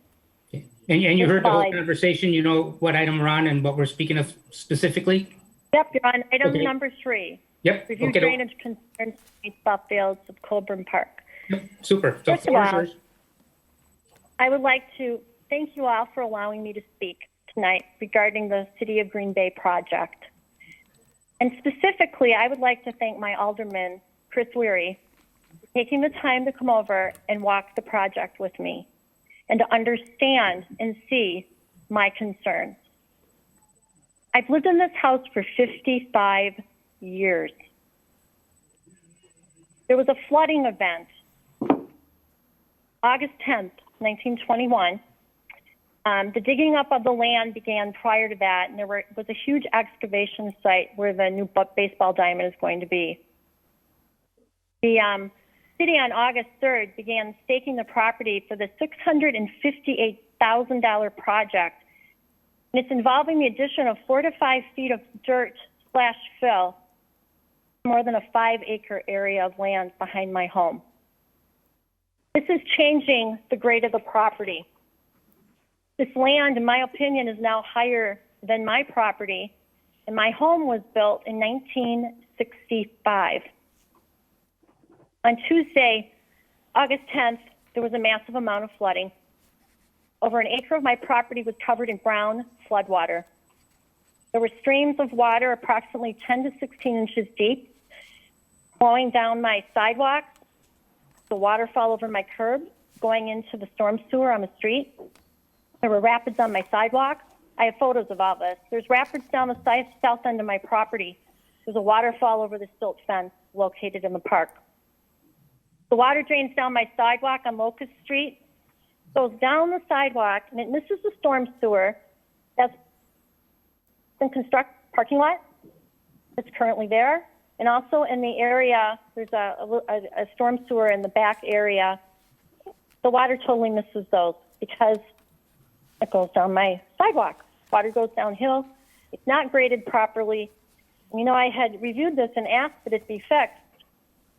S1: Okay. And you heard the whole
S9: Fine.
S1: conversation. You know what item we're on and what we're speaking of specifically?
S9: Yep, you're on item
S1: Okay.
S9: number 3.
S1: Yep.
S9: Review
S1: Okay.
S9: drainage concerns in Ballfield of Colburn Park.
S1: Yep. Super. The
S9: First of
S1: floor is
S9: all,
S1: yours.
S9: I would like to thank you all for allowing me to speak tonight regarding the City of Green Bay project. And specifically, I would like to thank my alderman, Chris Weary, for taking the time to come over and walk the project with me and to understand and see my concerns. I've lived in this house for 55 years. There was a flooding event, August 10th, 1921. The digging up of the land began prior to that, and there was a huge excavation site where the new baseball diamond is going to be. The city on August 3rd began staking the property for the $658,000 project, and it's involving the addition of 4 to 5 feet of dirt/fill, more than a 5-acre area of land behind my home. This is changing the grade of the property. This land, in my opinion, is now higher than my property, and my home was built in 1965. On Tuesday, August 10th, there was a massive amount of flooding. Over an acre of my property was covered in brown floodwater. There were streams of water approximately 10 to 16 inches deep, flowing down my sidewalks, the waterfall over my curb, going into the storm sewer on the street. There were rapids on my sidewalk. I have photos of all this. There's rapids down the south end of my property. There's a waterfall over the silt fence located in the park. The water drains down my sidewalk on Locust Street, goes down the sidewalk, and it misses the storm sewer that's been constructed parking lot that's currently there. And also in the area, there's a storm sewer in the back area. The water totally misses those because it goes down my sidewalk. Water goes downhill. It's not graded properly. You know, I had reviewed this and asked that it be fixed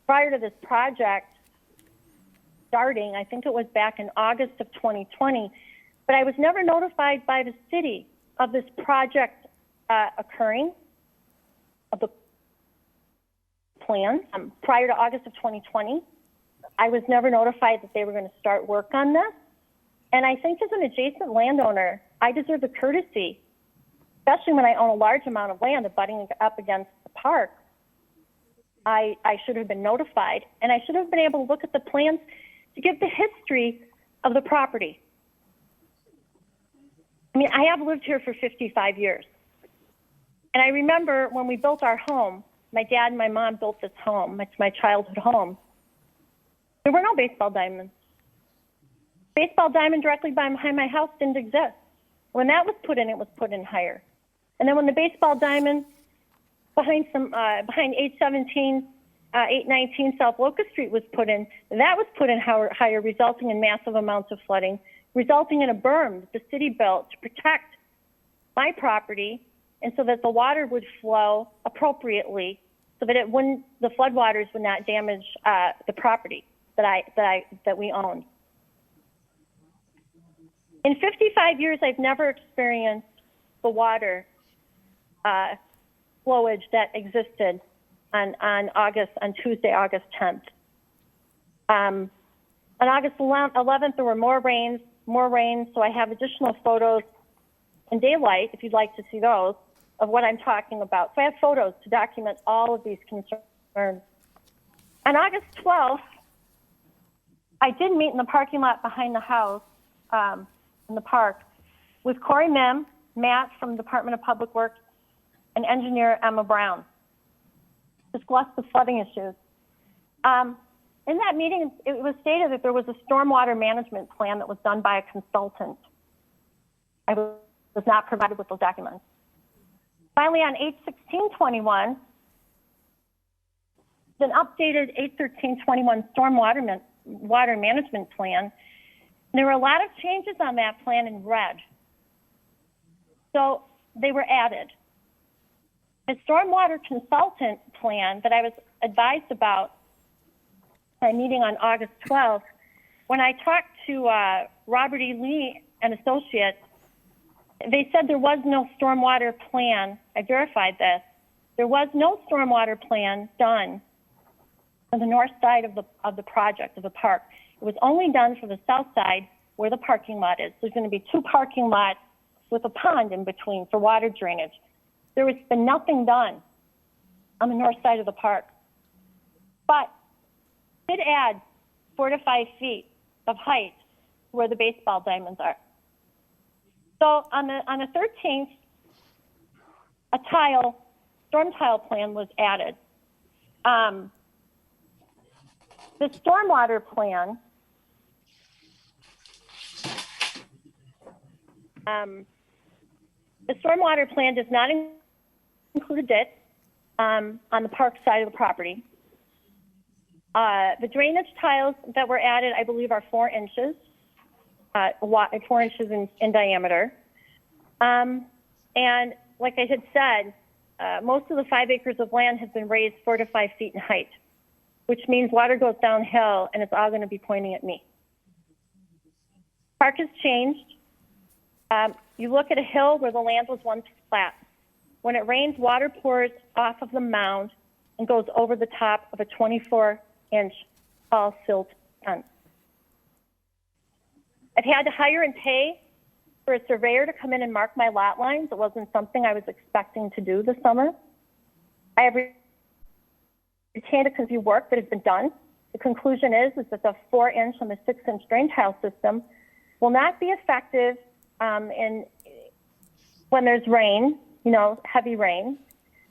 S9: prior to this project starting. I think it was back in August of 2020, but I was never notified by the city of this project occurring, of the plan prior to August of 2020. I was never notified that they were going to start work on this. And I think as an adjacent landowner, I deserve the courtesy, especially when I own a large amount of land abutting up against the park. I should have been notified, and I should have been able to look at the plans to give the history of the property. I mean, I have lived here for 55 years. And I remember when we built our home, my dad and my mom built this home. It's my childhood home. There were no baseball diamonds. Baseball diamond directly behind my house didn't exist. When that was put in, it was put in higher. And then when the baseball diamond behind 817, 819 South Locust Street was put in, that was put in higher, resulting in massive amounts of flooding, resulting in a berm that the city built to protect my property, and so that the water would flow appropriately, so that the floodwaters would not damage the property that we owned. In 55 years, I've never experienced the water flowage that existed on Tuesday, August 10th. On August 11th, there were more rains, so I have additional photos in daylight, if you'd like to see those, of what I'm talking about. So I have photos to document all of these concerns. On August 12th, I did meet in the parking lot behind the house, in the park, with Corey Mim, Matt from the Department of Public Works, and engineer Emma Brown. Discuss the flooding issues. In that meeting, it was stated that there was a stormwater management plan that was done by a consultant. I was not provided with those documents. Finally, on 8/16/21, an updated 8/13/21 stormwater water management plan. There were a lot of changes on that plan in red. So they were added. The stormwater consultant plan that I was advised about at a meeting on August 12th, when I talked to Robert E. Lee and Associates, they said there was no stormwater plan. I verified this. There was no stormwater plan done on the north side of the project, of the park. It was only done for the south side where the parking lot is. There's going to be 2 parking lots with a pond in between for water drainage. There has been nothing done on the north side of the park. But it did add 4 to 5 feet of height where the baseball diamonds are. So on the 13th, a storm tile plan was added. The stormwater plan, does not include a ditch on the park side of the property. The drainage tiles that were added, I believe, are 4 inches, 4 inches in diameter. And like I had said, most of the 5 acres of land has been raised 4 to 5 feet in height, which means water goes downhill and it's all going to be pointing at me. Park has changed. You look at a hill where the land was once flat. When it rains, water pours off of the mound and goes over the top of a 24-inch tall silt fence. I've had to hire and pay for a surveyor to come in and mark my lot lines. It wasn't something I was expecting to do this summer. I have retained a review work that has been done. The conclusion is that the 4-inch and the 6-inch drain tile system will not be effective when there's rain, heavy rain,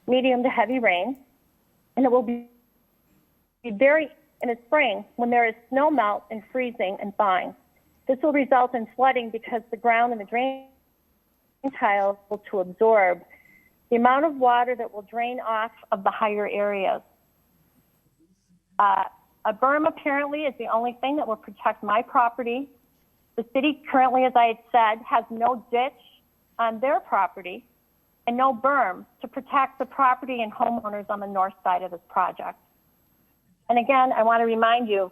S9: medium to heavy rain, and it will be very in the spring when there is snow melt and freezing and thawing. This will result in flooding because the ground and the drain tiles will to absorb the amount of water that will drain off of the higher areas. A berm apparently is the only thing that will protect my property. The city currently, as I had said, has no ditch on their property and no berm to protect the property and homeowners on the north side of this project. And again, I want to remind you,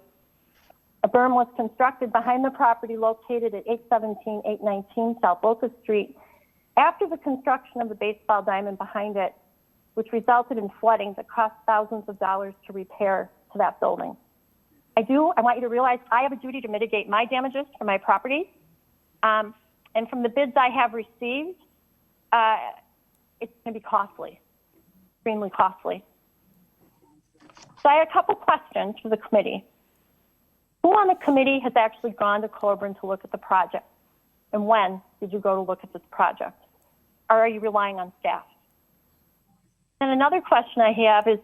S9: a berm was constructed behind the property located at 817, 819 South Locust Street after the construction of the baseball diamond behind it, which resulted in flooding that cost thousands of dollars to repair to that building. I want you to realize I have a duty to mitigate my damages for my property. And from the bids I have received, it's going to be costly, extremely costly. So I have a couple questions for the committee. Who on the committee has actually gone to Colburn to look at the project? And when did you go to look at this project? Or are you relying on staff? And another question I have is,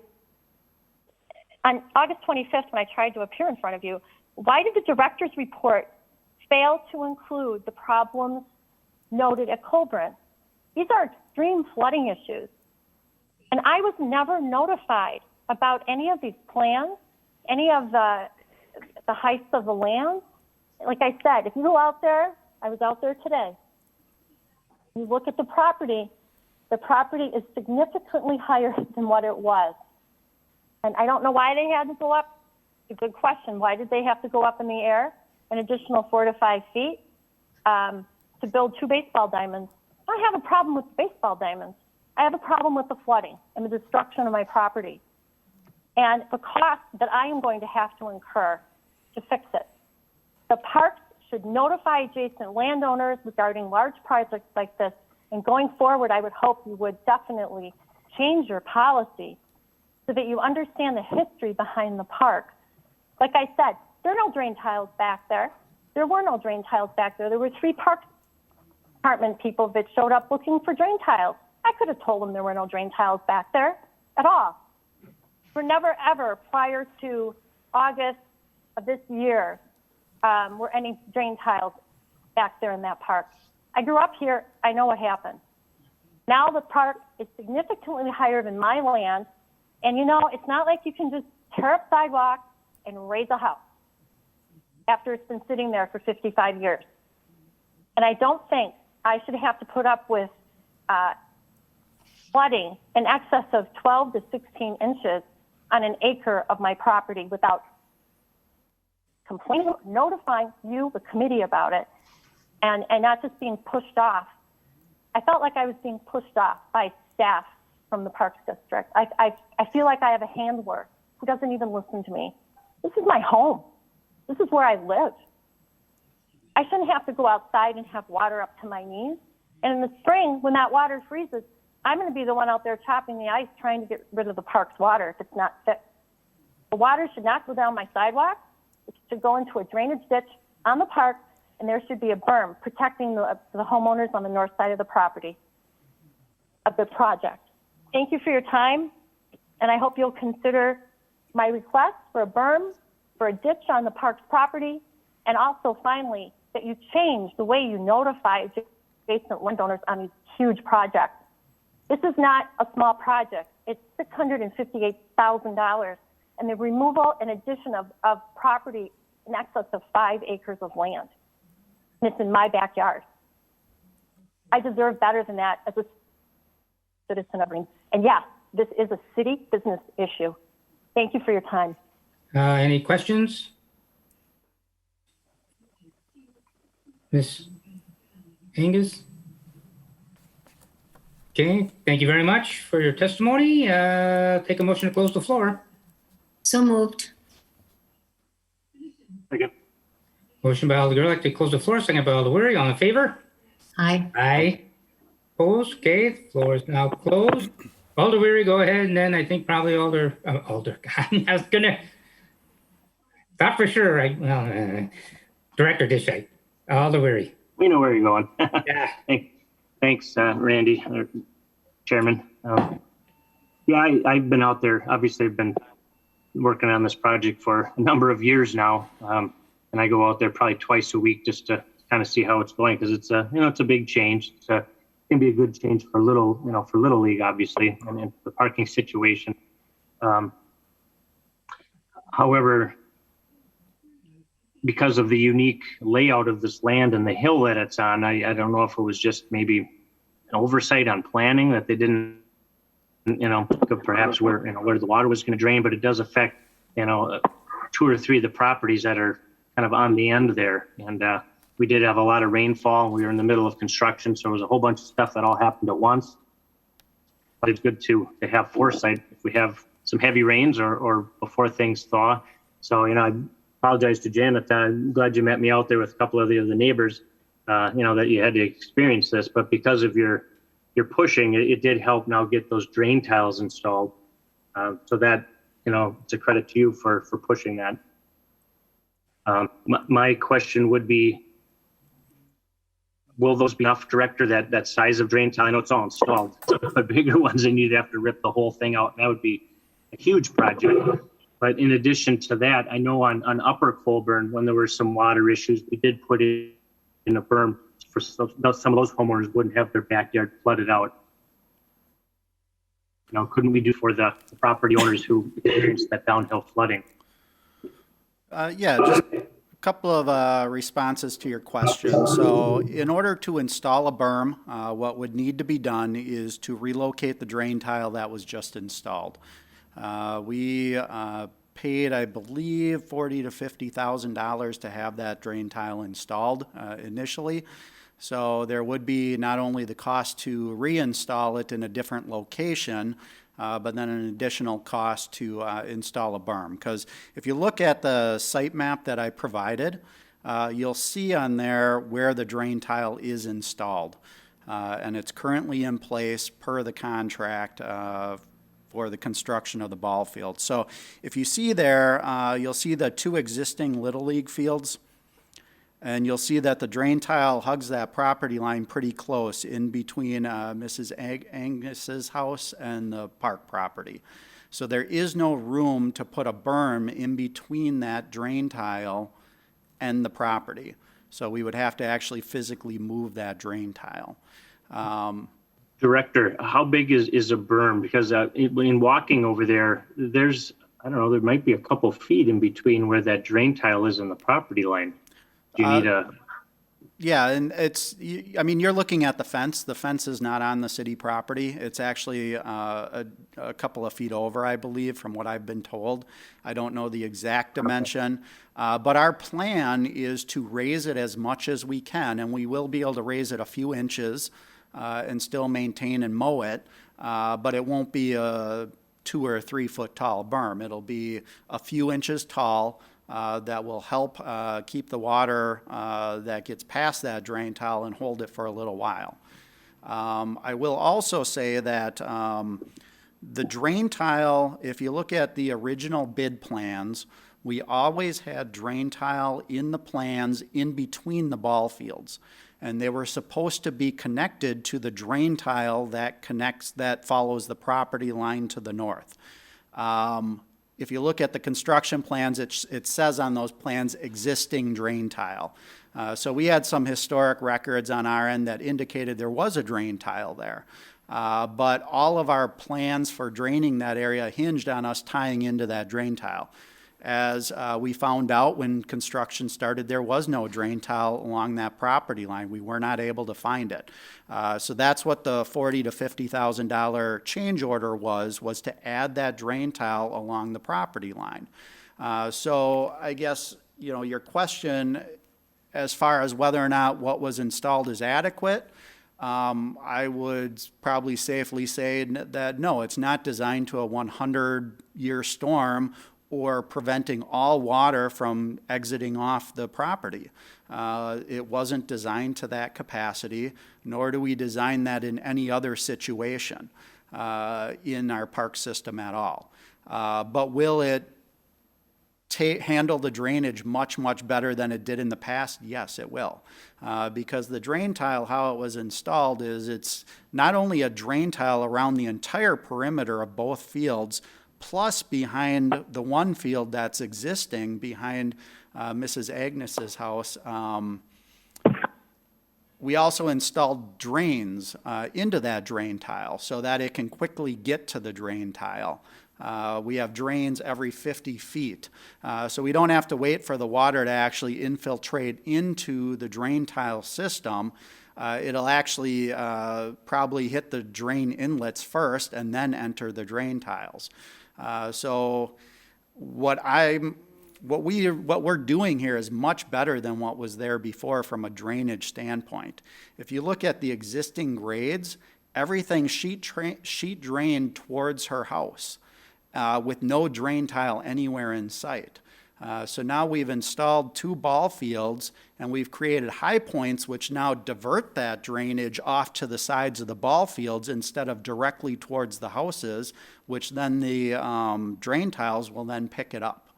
S9: on August 25th, when I tried to appear in front of you, why did the director's report fail to include the problems noted at Colburn? These are extreme flooding issues. And I was never notified about any of these plans, any of the heights of the land. Like I said, if you go out there, I was out there today, you look at the property is significantly higher than what it was. And I don't know why they had to go up. It's a good question. Why did they have to go up in the air an additional 4 to 5 feet to build 2 baseball diamonds? I don't have a problem with baseball diamonds. I have a problem with the flooding and the destruction of my property and the cost that I am going to have to incur to fix it. The parks should notify adjacent landowners regarding large projects like this. And going forward, I would hope you would definitely change your policy so that you understand the history behind the park. Like I said, there are no drain tiles back there. There were no drain tiles back there. There were 3 park department people that showed up looking for drain tiles. I could have told them there were no drain tiles back there at all. For never ever prior to August of this year were any drain tiles back there in that park. I grew up here. I know what happened. Now the park is significantly higher than my land. And you know, it's not like you can just tear up sidewalks and raise a house after it's been sitting there for 55 years. And I don't think I should have to put up with flooding in excess of 12 to 16 inches on an acre of my property without complaining, notifying you, the committee, about it, and not just being pushed off. I felt like I was being pushed off by staff from the Parks District. I feel like I have a handler who doesn't even listen to me. This is my home. This is where I live. I shouldn't have to go outside and have water up to my knees. And in the spring, when that water freezes, I'm going to be the one out there chopping the ice trying to get rid of the park's water if it's not fixed. The water should not go down my sidewalk. It should go into a drainage ditch on the park, and there should be a berm protecting the homeowners on the north side of the property, of the project. Thank you for your time, and I hope you'll consider my request for a berm, for a ditch on the park's property, and also finally that you change the way you notify adjacent landowners on these huge projects. This is not a small project. It's $658,000, and the removal and addition of property in excess of 5 acres of land. And it's in my backyard. I deserve better than that as a citizen of Green. And yes, this is a city business issue. Thank you for your time.
S1: Any questions? Ms. Angus? Okay, thank you very much for your testimony. Take a motion to close the floor.
S3: So moved.
S6: Second.
S1: Motion by Alder Gerlach to close the floor, second by Alder Weary. All in favor?
S3: Aye.
S1: Aye. Opposed? Okay, the floor is now closed. Alder Weary, go ahead, and then I think probably Alder, I was gonna, not for sure, Director Dishite. Alder Weary.
S6: We know where you're going.
S1: Yeah.
S6: Thanks, Randy, Chairman. Yeah, I've been out there. Obviously, I've been working on this project for a number of years now, and I go out there probably twice a week just to kind of see how it's going, because it's a big change. It can be a good change for Little League, obviously, and the parking situation. However, because of the unique layout of this land and the hill that it's on, I don't know if it was just maybe an oversight on planning that they didn't, perhaps where the water was going to drain, but it does affect, 2 or 3 of the properties that are kind of on the end there. And we did have a lot of rainfall. We were in the middle of construction, so there was a whole bunch of stuff that all happened at once. But it's good to have foresight if we have some heavy rains or before things thaw. So, I apologize to Janet. I'm glad you met me out there with a couple of the other neighbors, that you had to experience this. But because of your pushing, it did help now get those drain tiles installed. So that, it's a credit to you for pushing that. My question would be, will those be enough, Director, that size of drain tile? I know it's all installed, but bigger ones, then you'd have to rip the whole thing out, and that would be a huge project. But in addition to that, I know on Upper Colburn, when there were some water issues, we did put it in a berm for some of those homeowners wouldn't have their backyard flooded out. You know, couldn't we do for the property owners who experienced that downhill flooding?
S4: Yeah, just a couple of responses to your question. So in order to install a berm, what would need to be done is to relocate the drain tile that was just installed. We paid, I believe, $40,000 to $50,000 to have that drain tile installed initially. So there would be not only the cost to reinstall it in a different location, but then an additional cost to install a berm. Because if you look at the site map that I provided, you'll see on there where the drain tile is installed. And it's currently in place per the contract for the construction of the ball field. So if you see there, you'll see the 2 existing Little League fields. And you'll see that the drain tile hugs that property line pretty close in between Mrs. Angus's house and the park property. So there is no room to put a berm in between that drain tile and the property. So we would have to actually physically move that drain tile.
S6: Director, how big is a berm? Because in walking over there, there's, I don't know, there might be a couple feet in between where that drain tile is and the property line. Do you need a...
S4: Yeah, and it's, I mean, you're looking at the fence. The fence is not on the city property. It's actually a couple of feet over, I believe, from what I've been told. I don't know the exact dimension, but our plan is to raise it as much as we can, and we will be able to raise it a few inches and still maintain and mow it, but it won't be a 2 or 3 foot tall berm. It'll be a few inches tall. That will help keep the water that gets past that drain tile and hold it for a little while. I will also say that the drain tile, if you look at the original bid plans, we always had drain tile in the plans in between the ball fields. And they were supposed to be connected to the drain tile that follows the property line to the north. If you look at the construction plans, it says on those plans existing drain tile. So we had some historic records on our end that indicated there was a drain tile there. But all of our plans for draining that area hinged on us tying into that drain tile. As we found out when construction started, there was no drain tile along that property line. We were not able to find it. So that's what the $40,000 to $50,000 change order was to add that drain tile along the property line. So I guess, you know, your question as far as whether or not what was installed is adequate, I would probably safely say that no, it's not designed to a 100-year storm or preventing all water from exiting off the property. It wasn't designed to that capacity, nor do we design that in any other situation in our park system at all. But will it handle the drainage much, much better than it did in the past? Yes, it will. Because the drain tile, how it was installed is it's not only a drain tile around the entire perimeter of both fields, plus behind the one field that's existing behind Mrs. Agnes's house. We also installed drains into that drain tile so that it can quickly get to the drain tile. We have drains every 50 feet. So we don't have to wait for the water to actually infiltrate into the drain tile system. It'll actually probably hit the drain inlets first and then enter the drain tiles. So what we're doing here is much better than what was there before from a drainage standpoint. If you look at the existing grades, everything sheet drained towards her house with no drain tile anywhere in sight. So now we've installed 2 ball fields and we've created high points which now divert that drainage off to the sides of the ball fields instead of directly towards the houses, which then the drain tiles will then pick it up.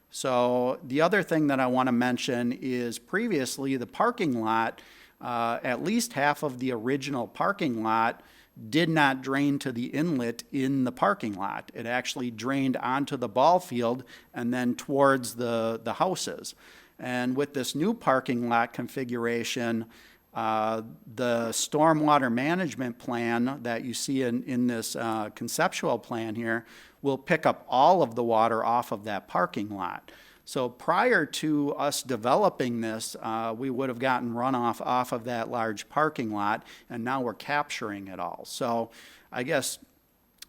S4: So the other thing that I want to mention is previously the parking lot at least half of the original parking lot did not drain to the inlet in the parking lot. It actually drained onto the ball field and then towards the houses. And with this new parking lot configuration, the stormwater management plan that you see in this conceptual plan here will pick up all of the water off of that parking lot. So prior to us developing this, we would have gotten runoff off of that large parking lot, and now we're capturing it all. So I guess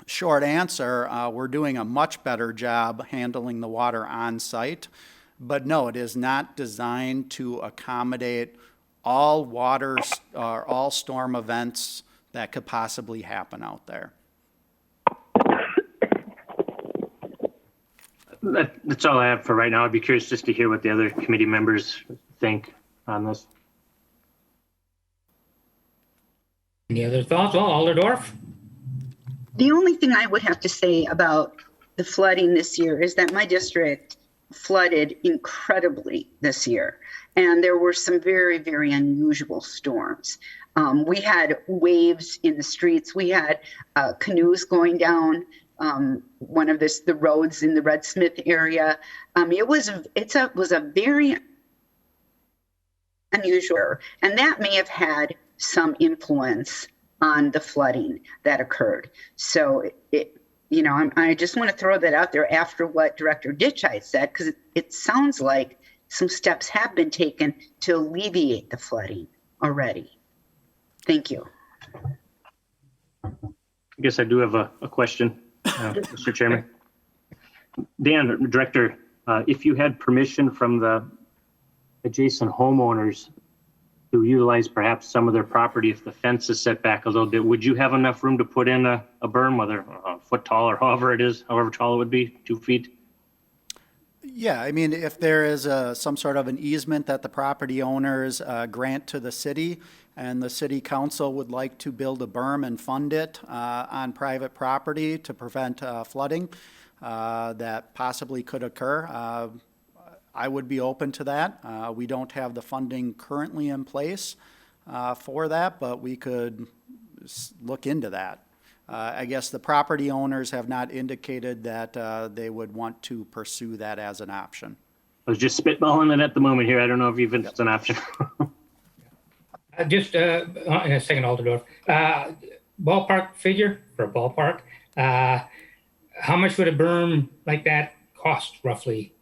S4: short answer, we're doing a much better job handling the water on site. But no, it is not designed to accommodate all water or all storm events that could possibly happen out there.
S6: That's all I have for right now. I'd be curious just to hear what the other committee members think on this.
S1: Any other thoughts? Well, Alderdorf?
S10: The only thing I would have to say about the flooding this year is that my district flooded incredibly this year. And there were some very, very unusual storms. We had waves in the streets. We had canoes going down one of the roads in the Red Smith area. It was a very unusual, and that may have had some influence on the flooding that occurred. So I just want to throw that out there after what Director Ditchite said, because it sounds like some steps have been taken to alleviate the flooding already. Thank you.
S6: I guess I do have a question, Mr. Chairman. Dan, Director, if you had permission from the adjacent homeowners to utilize perhaps some of their property, if the fence is set back a little bit, would you have enough room to put in a berm, whether a foot tall or however tall it would be, 2 feet?
S4: Yeah, I mean, if there is some sort of an easement that the property owners grant to the city, and the city council would like to build a berm and fund it on private property to prevent flooding that possibly could occur, I would be open to that. We don't have the funding currently in place for that, but we could look into that. I guess the property owners have not indicated that they would want to pursue that as an option.
S6: I was just spitballing it at the moment here. I don't know if even it's an option.
S1: Just in a second, Alderdorf. Ballpark figure for a ballpark. How much would a berm like that cost roughly?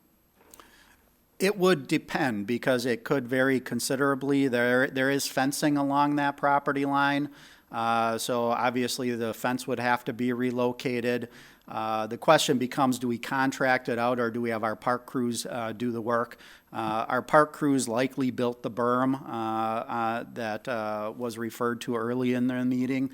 S4: It would depend because it could vary considerably. There is fencing along that property line. So obviously the fence would have to be relocated. The question becomes, do we contract it out or do we have our park crews do the work? Our park crews likely built the berm that was referred to early in the meeting.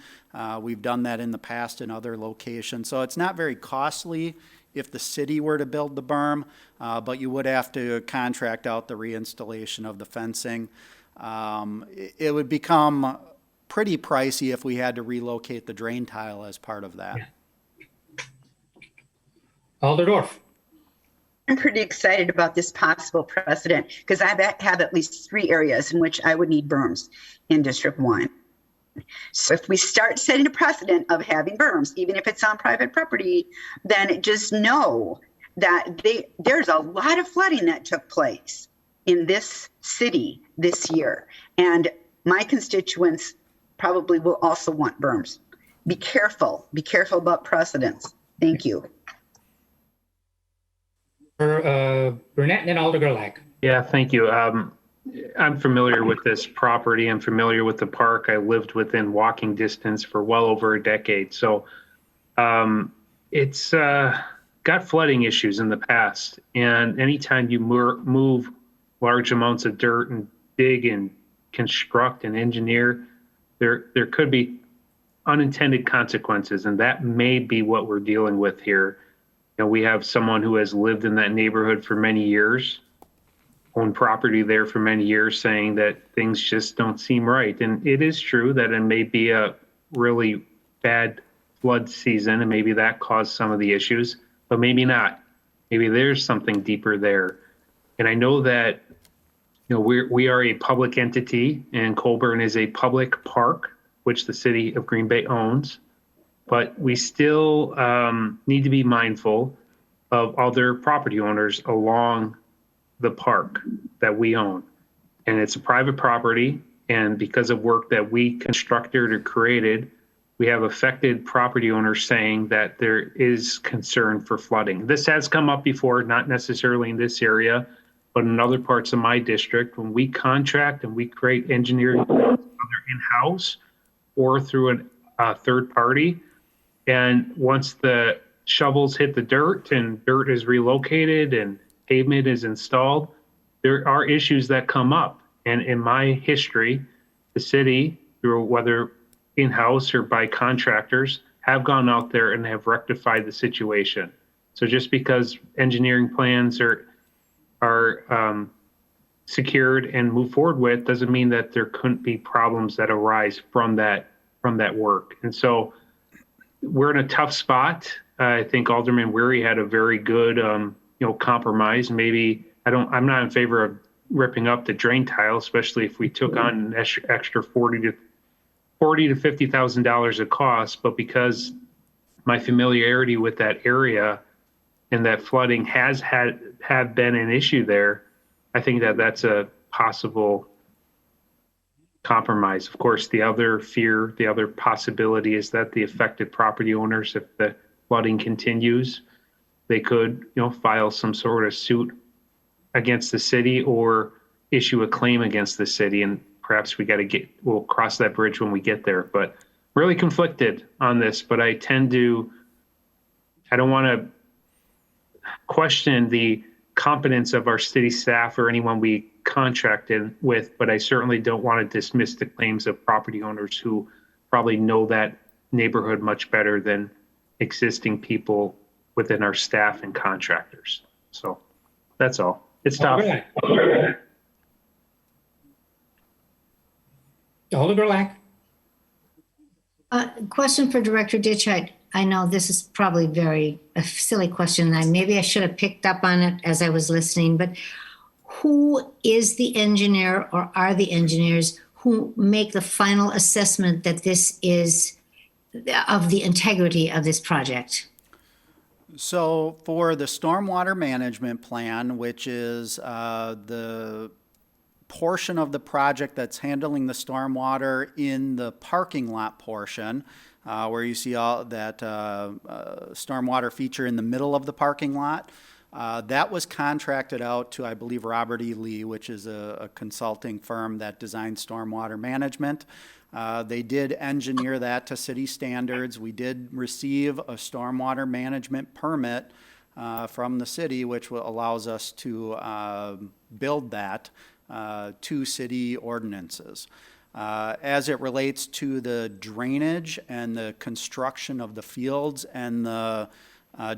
S4: We've done that in the past in other locations. So it's not very costly if the city were to build the berm, but you would have to contract out the reinstallation of the fencing. It would become pretty pricey if we had to relocate the drain tile as part of that.
S1: Yeah. Alderdorf.
S10: I'm pretty excited about this possible precedent because I have at least 3 areas in which I would need berms in District 1. So if we start setting a precedent of having berms, even if it's on private property, then just know that there's a lot of flooding that took place in this city this year. And my constituents probably will also want berms. Be careful about precedents. Thank you.
S1: Burnett and then Aldergerlach.
S7: Yeah, thank you. I'm familiar with this property. I'm familiar with the park. I lived within walking distance for well over a decade. So it's got flooding issues in the past. And anytime you move large amounts of dirt and dig and construct and engineer, there could be unintended consequences. And that may be what we're dealing with here. You know, we have someone who has lived in that neighborhood for many years, owned property there for many years, saying that things just don't seem right. And it is true that it may be a really bad flood season, and maybe that caused some of the issues, but maybe not. Maybe there's something deeper there. And I know that we are a public entity, and Colburn is a public park, which the city of Green Bay owns. But we still need to be mindful of other property owners along the park that we own. And it's a private property, and because of work that we constructed or created, we have affected property owners saying that there is concern for flooding. This has come up before, not necessarily in this area, but in other parts of my district. When we contract and we create engineering plans, whether in-house or through a third party, and once the shovels hit the dirt and dirt is relocated and pavement is installed, there are issues that come up. And in my history, the city, through whether in-house or by contractors, have gone out there and have rectified the situation. So just because engineering plans are secured and moved forward with doesn't mean that there couldn't be problems that arise from that work. And so we're in a tough spot. I think Alderman Weary had a very good compromise. Maybe I'm not in favor of ripping up the drain tile, especially if we took on an extra $40,000 to $50,000 of cost. But because my familiarity with that area and that flooding have been an issue there, I think that that's a possible compromise. Of course, the other possibility is that the affected property owners, if the flooding continues, they could, file some sort of suit against the city or issue a claim against the city. And perhaps we'll cross that bridge when we get there. But really conflicted on this, but I don't want to question the competence of our city staff or anyone we contracted with, but I certainly don't want to dismiss the claims of property owners who probably know that neighborhood much better than existing people within our staff and contractors. So that's all. It's tough.
S1: Alder Berlack.
S3: Question for Director Ditchite. I know this is probably a silly question. Maybe I should have picked up on it as I was listening, but who is the engineer or are the engineers who make the final assessment that this is of the integrity of this project?
S4: So for the stormwater management plan, which is the portion of the project that's handling the stormwater in the parking lot portion, where you see all that stormwater feature in the middle of the parking lot, that was contracted out to, I believe, Robert E. Lee, which is a consulting firm that designs stormwater management. They did engineer that to city standards. We did receive a stormwater management permit from the city, which allows us to build that to city ordinances. As it relates to the drainage and the construction of the fields and the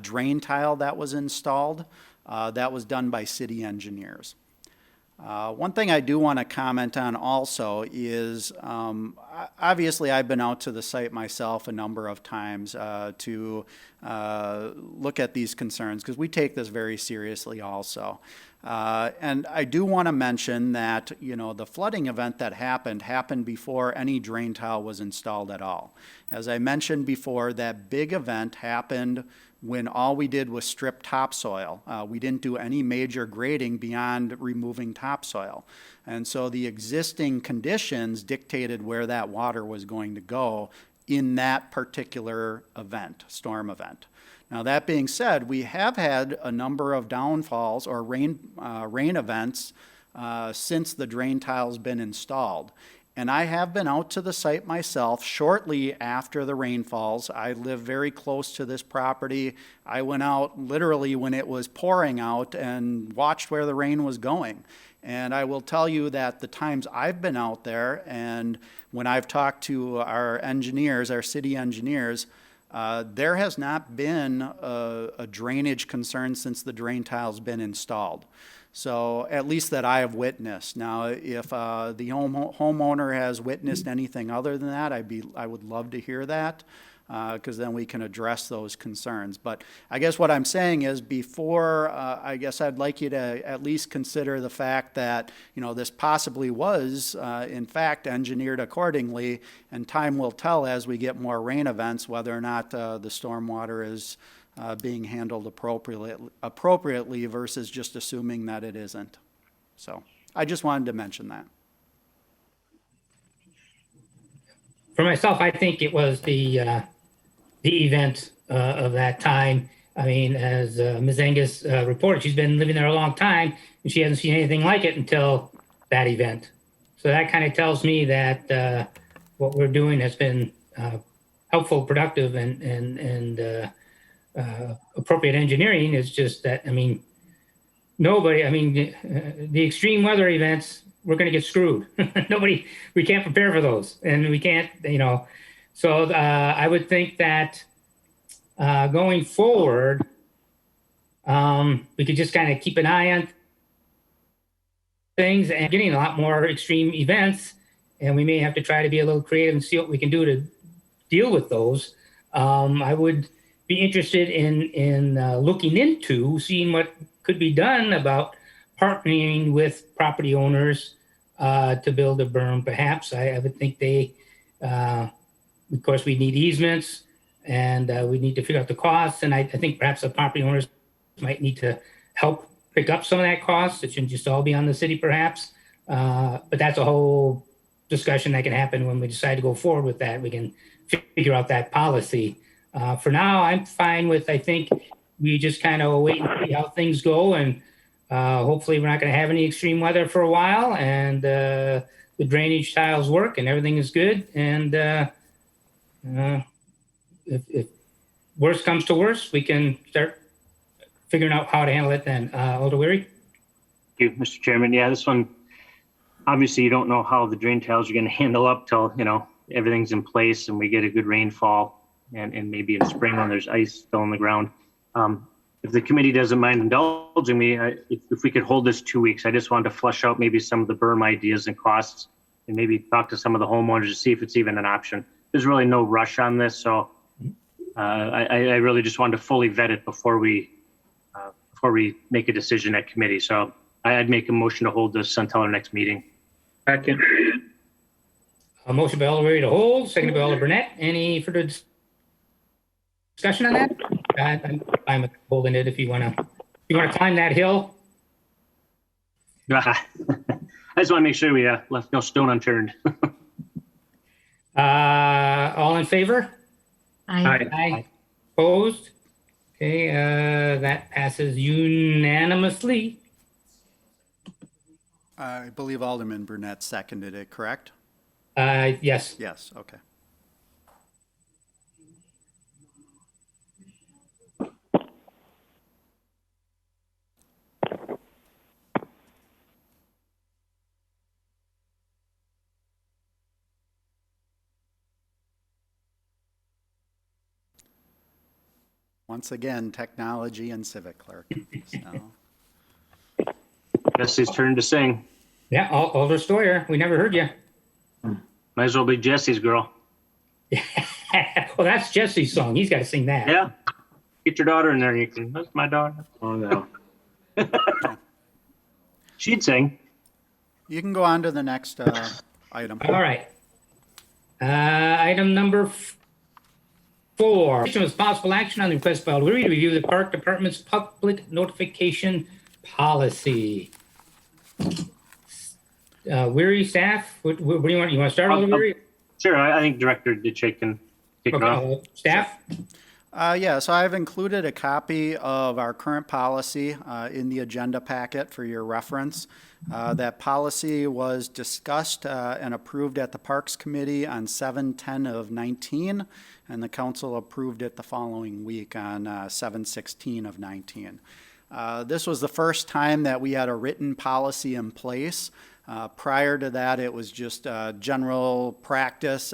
S4: drain tile that was installed, that was done by city engineers. One thing I do want to comment on also is, obviously I've been out to the site myself a number of times to look at these concerns, because we take this very seriously also. And I do want to mention that, the flooding event that happened before any drain tile was installed at all. As I mentioned before, that big event happened when all we did was strip topsoil. We didn't do any major grading beyond removing topsoil. And so the existing conditions dictated where that water was going to go in that particular event, storm event. Now, that being said, we have had a number of downfalls or rain events since the drain tile's been installed. And I have been out to the site myself shortly after the rainfalls. I live very close to this property. I went out literally when it was pouring out and watched where the rain was going. And I will tell you that the times I've been out there and when I've talked to our engineers, our city engineers, there has not been a drainage concern since the drain tile's been installed. So at least that I have witnessed. Now, if the homeowner has witnessed anything other than that, I would love to hear that. because then we can address those concerns. But I guess what I'm saying is before, I guess I'd like you to at least consider the fact that, this possibly was, in fact, engineered accordingly, and time will tell as we get more rain events whether or not the stormwater is being handled appropriately versus just assuming that it isn't. So I just wanted to mention that.
S1: For myself, I think it was the event of that time. I mean, as Ms. Angus reported, she's been living there a long time, and she hasn't seen anything like it until that event. So that kind of tells me that what we're doing has been helpful, productive, and appropriate engineering. Is just that, the extreme weather events, we're going to get screwed. We can't prepare for those, and we can't, So I would think that going forward, we could just kind of keep an eye on things and getting a lot more extreme events, and we may have to try to be a little creative and see what we can do to deal with those. I would be interested in looking into seeing what could be done about partnering with property owners to build a berm. Perhaps I would think of course, we need easements, and we need to figure out the costs. And I think perhaps the property owners might need to help pick up some of that cost. It shouldn't just all be on the city, perhaps. But that's a whole discussion that can happen when we decide to go forward with that. We can figure out that policy. For now, I'm fine with, I think we just kind of wait and see how things go. And hopefully we're not going to have any extreme weather for a while. And the drainage tiles work and everything is good. And if worst comes to worst, we can start figuring out how to handle it then. Alder Weary?
S6: Thank you, Mr. Chairman. Yeah, this one, obviously you don't know how the drain tiles are going to handle up till, everything's in place and we get a good rainfall and maybe in spring when there's ice still on the ground. If the committee doesn't mind indulging me, if we could hold this 2 weeks, I just wanted to flesh out maybe some of the berm ideas and costs and maybe talk to some of the homeowners to see if it's even an option. There's really no rush on this, so I really just wanted to fully vet it before we make a decision at committee. So I'd make a motion to hold this until our next meeting.
S2: Second.
S1: A motion by Alder Weary to hold, seconded by Alder Burnett. Any further discussion on that? I'm fine with holding it if you want to climb that hill.
S6: I just want to make sure we left no stone unturned.
S1: All in favor?
S3: Aye.
S1: Aye. Opposed? Okay, that passes unanimously.
S4: I believe Alderman Burnett seconded it, correct?
S1: Yes.
S4: Yes, okay. Once again, technology and civic clerk. So.
S6: Jesse's turn to sing.
S1: Yeah, Alder Stoyer, we never heard you.
S6: Might as well be Jesse's girl.
S1: Well, that's Jesse's song. He's got to sing that.
S6: Yeah. Get your daughter in there. You can. That's my daughter. Oh, no. She'd sing.
S4: You can go on to the next item.
S1: All right. Item number 4. Was possible action on the request by Alder Weary to review the Park Department's public notification policy. Weary staff, what do you want? You want to start, Alder Weary?
S6: Sure. I think Director Ditchake can kick it off.
S1: Staff?
S4: Yeah, so I've included a copy of our current policy in the agenda packet for your reference. That policy was discussed and approved at the Parks Committee on 7/10 of 19, and the council approved it the following week on 7/16 of 19. This was the first time that we had a written policy in place. Prior to that, it was just general practice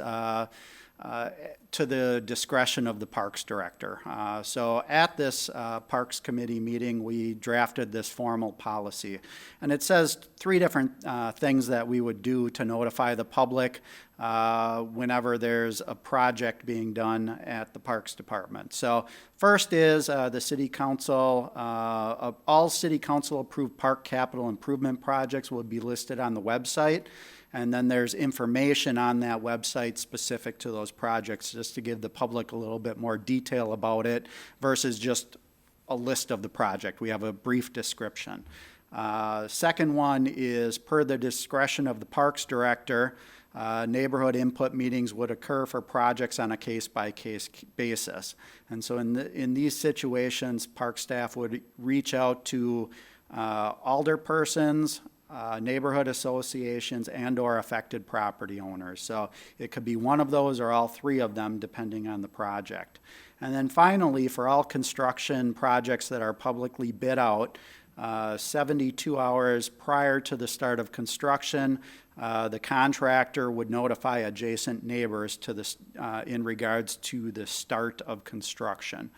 S4: to the discretion of the Parks Director. So at this Parks Committee meeting, we drafted this formal policy. And it says three different things that we would do to notify the public whenever there's a project being done at the Parks Department. So first is the City Council, all City Council approved park capital improvement projects will be listed on the website. And then there's information on that website specific to those projects, just to give the public a little bit more detail about it versus just a list of the project. We have a brief description. Second one is per the discretion of the Parks Director, neighborhood input meetings would occur for projects on a case-by-case basis. And so in these situations, park staff would reach out to alderpersons, neighborhood associations, and or affected property owners. So it could be one of those or all three of them depending on the project. And then finally, for all construction projects that are publicly bid out, 72 hours prior to the start of construction, the contractor would notify adjacent neighbors to this, in regards to the start of construction.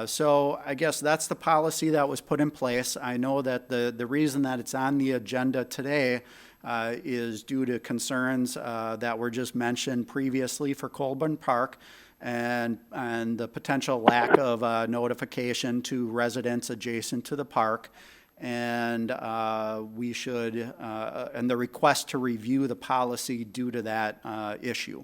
S4: So I guess that's the policy that was put in place. I know that the reason that it's on the agenda today is due to concerns that were just mentioned previously for Colburn Park and the potential lack of notification to residents adjacent to the park. And we should, and the request to review the policy due to that issue.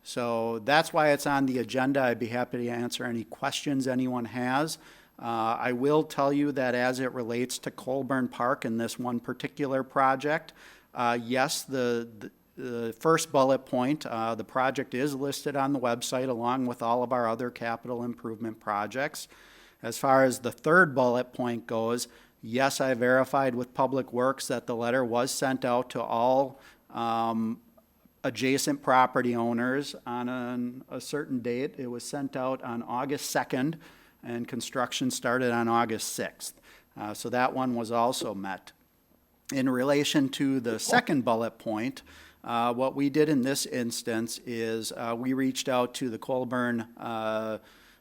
S4: So that's why it's on the agenda. I'd be happy to answer any questions anyone has. I will tell you that as it relates to Colburn Park and this one particular project, yes, the first bullet point, the project is listed on the website along with all of our other capital improvement projects. As far as the third bullet point goes, yes, I verified with Public Works that the letter was sent out to all adjacent property owners on a certain date. It was sent out on August 2nd, and construction started on August 6th. So that one was also met. In relation to the second bullet point, what we did in this instance is we reached out to the Colburn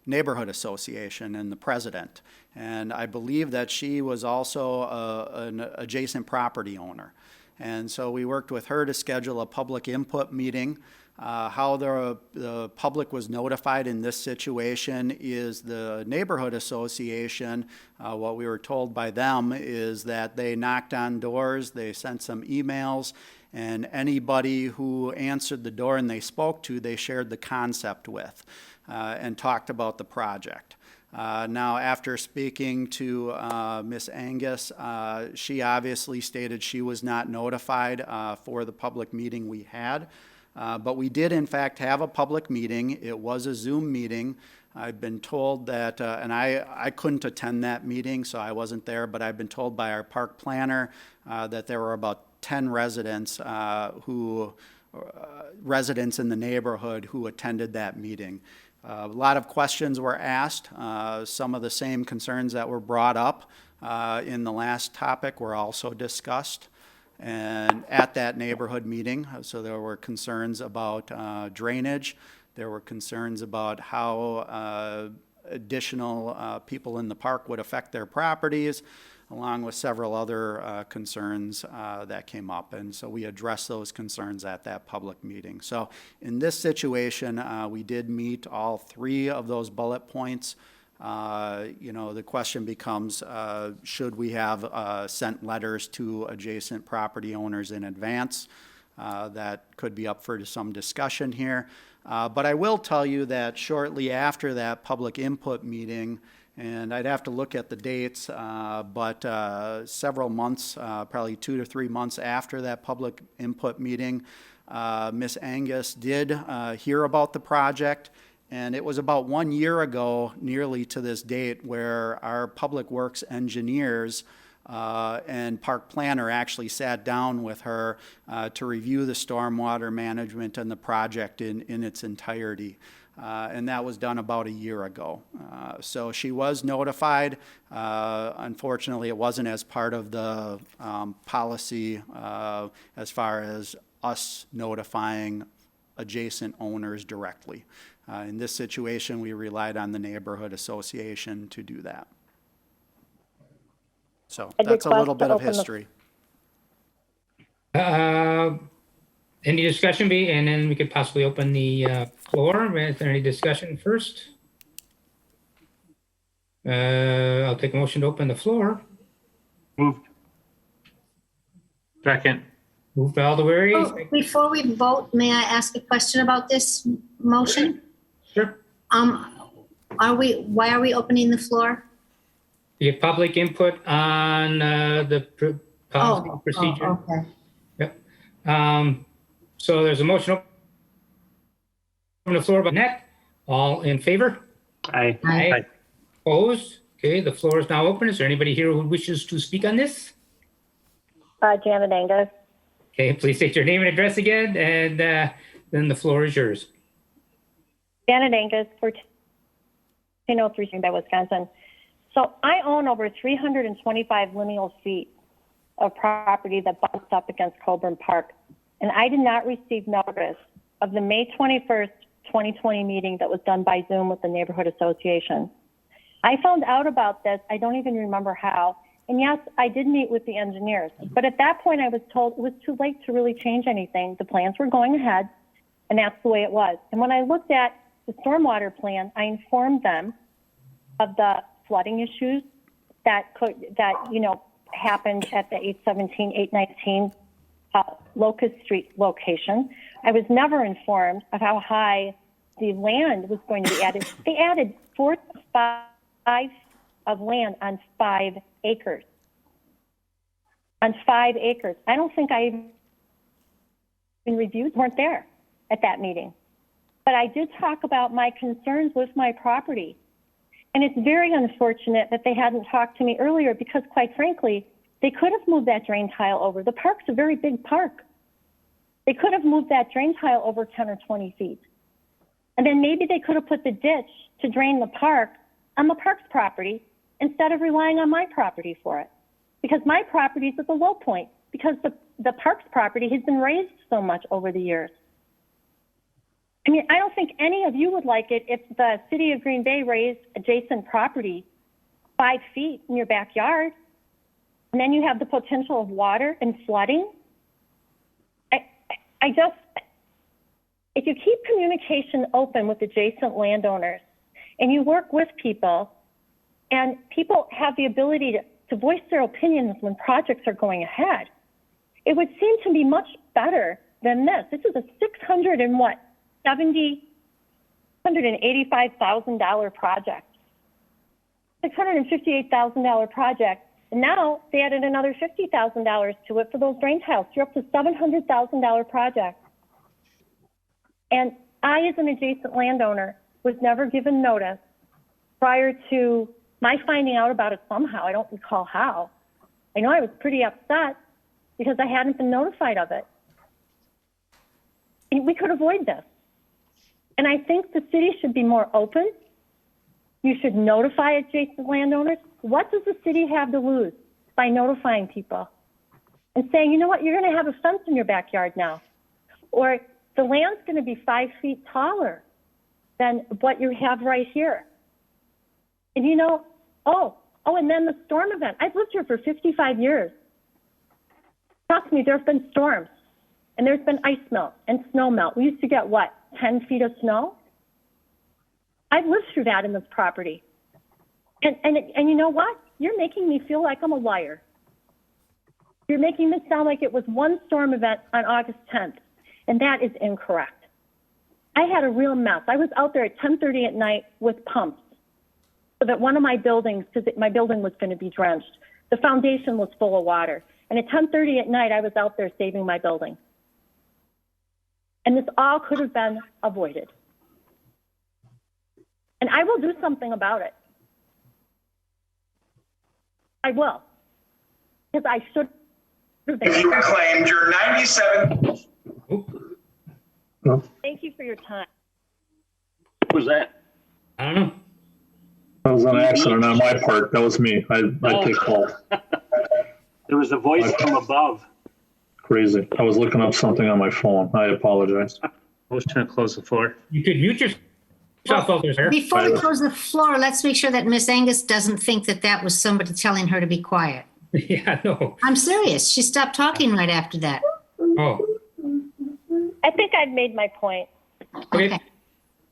S4: Neighborhood Association and the president. And I believe that she was also an adjacent property owner. And so we worked with her to schedule a public input meeting. How the public was notified in this situation is the neighborhood association. What we were told by them is that they knocked on doors, they sent some emails, and anybody who answered the door and they spoke to, they shared the concept with and talked about the project. Now, after speaking to Ms. Angus, she obviously stated she was not notified for the public meeting we had. But we did, in fact, have a public meeting. It was a Zoom meeting. I've been told that, and I couldn't attend that meeting, so I wasn't there, but I've been told by our park planner that there were about 10 residents residents in the neighborhood who attended that meeting. A lot of questions were asked. Some of the same concerns that were brought up in the last topic were also discussed. And at that neighborhood meeting, so there were concerns about drainage. There were concerns about how additional people in the park would affect their properties, along with several other concerns that came up. And so we addressed those concerns at that public meeting. So in this situation, we did meet all three of those bullet points. The question becomes, should we have sent letters to adjacent property owners in advance? That could be up for some discussion here. But I will tell you that shortly after that public input meeting, and I'd have to look at the dates, but several months, probably 2 to 3 months after that public input meeting, Ms. Angus did hear about the project. And it was about 1 year ago, nearly to this date, where our public works engineers and park planner actually sat down with her to review the stormwater management and the project in its entirety. And that was done about a year ago. So she was notified. Unfortunately, it wasn't as part of the policy as far as us notifying adjacent owners directly. In this situation, we relied on the neighborhood association to do that. So
S9: I'd
S4: that's a
S9: request
S4: little
S9: to
S4: bit of
S9: open the-
S4: history.
S1: Any discussion and then we could possibly open the floor. Is there any discussion first? I'll take a motion to open the floor.
S6: Moved.
S7: Second.
S1: Moved by Alderweary.
S3: Oh, before we vote, may I ask a question about this motion?
S1: Sure.
S3: Why are we opening the floor?
S1: To get public input on the policy procedure.
S3: Okay.
S1: Yep. So there's a motion on the floor by Net. All in favor?
S6: Aye.
S1: Aye. Opposed? Okay, the floor is now open. Is there anybody here who wishes to speak on this?
S9: Janet Angus.
S1: Okay, please state your name and address again, and then the floor is yours.
S9: Janet Angus, 1403 Green Bay, Wisconsin. So I own over 325 lineal feet of property that butts up against Colburn Park. And I did not receive notice of the May 21st, 2020 meeting that was done by Zoom with the neighborhood association. I found out about this, I don't even remember how. And yes, I did meet with the engineers, but at that point I was told it was too late to really change anything. The plans were going ahead, and that's the way it was. And when I looked at the stormwater plan, I informed them of the flooding issues that happened at the 817, 819 Locust Street location. I was never informed of how high the land was going to be added. They added 4 to 5 of land on 5 acres. On 5 acres. I don't think I even reviewed, weren't there at that meeting. But I did talk about my concerns with my property. And it's very unfortunate that they hadn't talked to me earlier because, quite frankly, they could have moved that drain tile over. The park's a very big park. They could have moved that drain tile over 10 or 20 feet. And then maybe they could have put the ditch to drain the park on the park's property instead of relying on my property for it. Because my property is at the low point because the park's property has been raised so much over the years. I mean, I don't think any of you would like it if the city of Green Bay raised adjacent property 5 feet in your backyard, and then you have the potential of water and flooding. If you keep communication open with adjacent landowners and you work with people, and people have the ability to voice their opinions when projects are going ahead, it would seem to be much better than this. This is a $685,000 project, $658,000 project. And now they added another $50,000 to it for those drain tiles. You're up to $700,000 project. And I, as an adjacent landowner, was never given notice prior to my finding out about it somehow. I don't recall how. I know I was pretty upset because I hadn't been notified of it. And we could avoid this. And I think the city should be more open. You should notify adjacent landowners. What does the city have to lose by notifying people and saying, you know what, you're going to have a fence in your backyard now, or the land's going to be 5 feet taller than what you have right here. And and then the storm event. I've lived here for 55 years. Trust me, there have been storms, and there's been ice melt and snow melt. We used to get, 10 feet of snow? I've lived through that in this property. And you know what? You're making me feel like I'm a liar. You're making this sound like it was one storm event on August 10th, and that is incorrect. I had a real mess. I was out there at 10:30 at night with pumps so that one of my buildings, because my building was going to be drenched, the foundation was full of water. And at 10:30 at night, I was out there saving my building. And this all could have been avoided. And I will do something about it. I will. Because I should have been.
S11: If you claimed your 97.
S9: Thank you for your time.
S6: What was that?
S1: I don't know.
S5: That was an accident on my part. That was me. I take fault.
S6: There was a voice from above.
S5: Crazy. I was looking up something on my phone. I apologize.
S7: Motion to close the floor.
S1: You could mute yourself over there.
S3: Before we close the floor, let's make sure that Miss Angus doesn't think that that was somebody telling her to be quiet.
S1: Yeah, no.
S3: I'm serious. She stopped talking right after that.
S1: Oh,
S9: I think I've made my point.
S1: okay.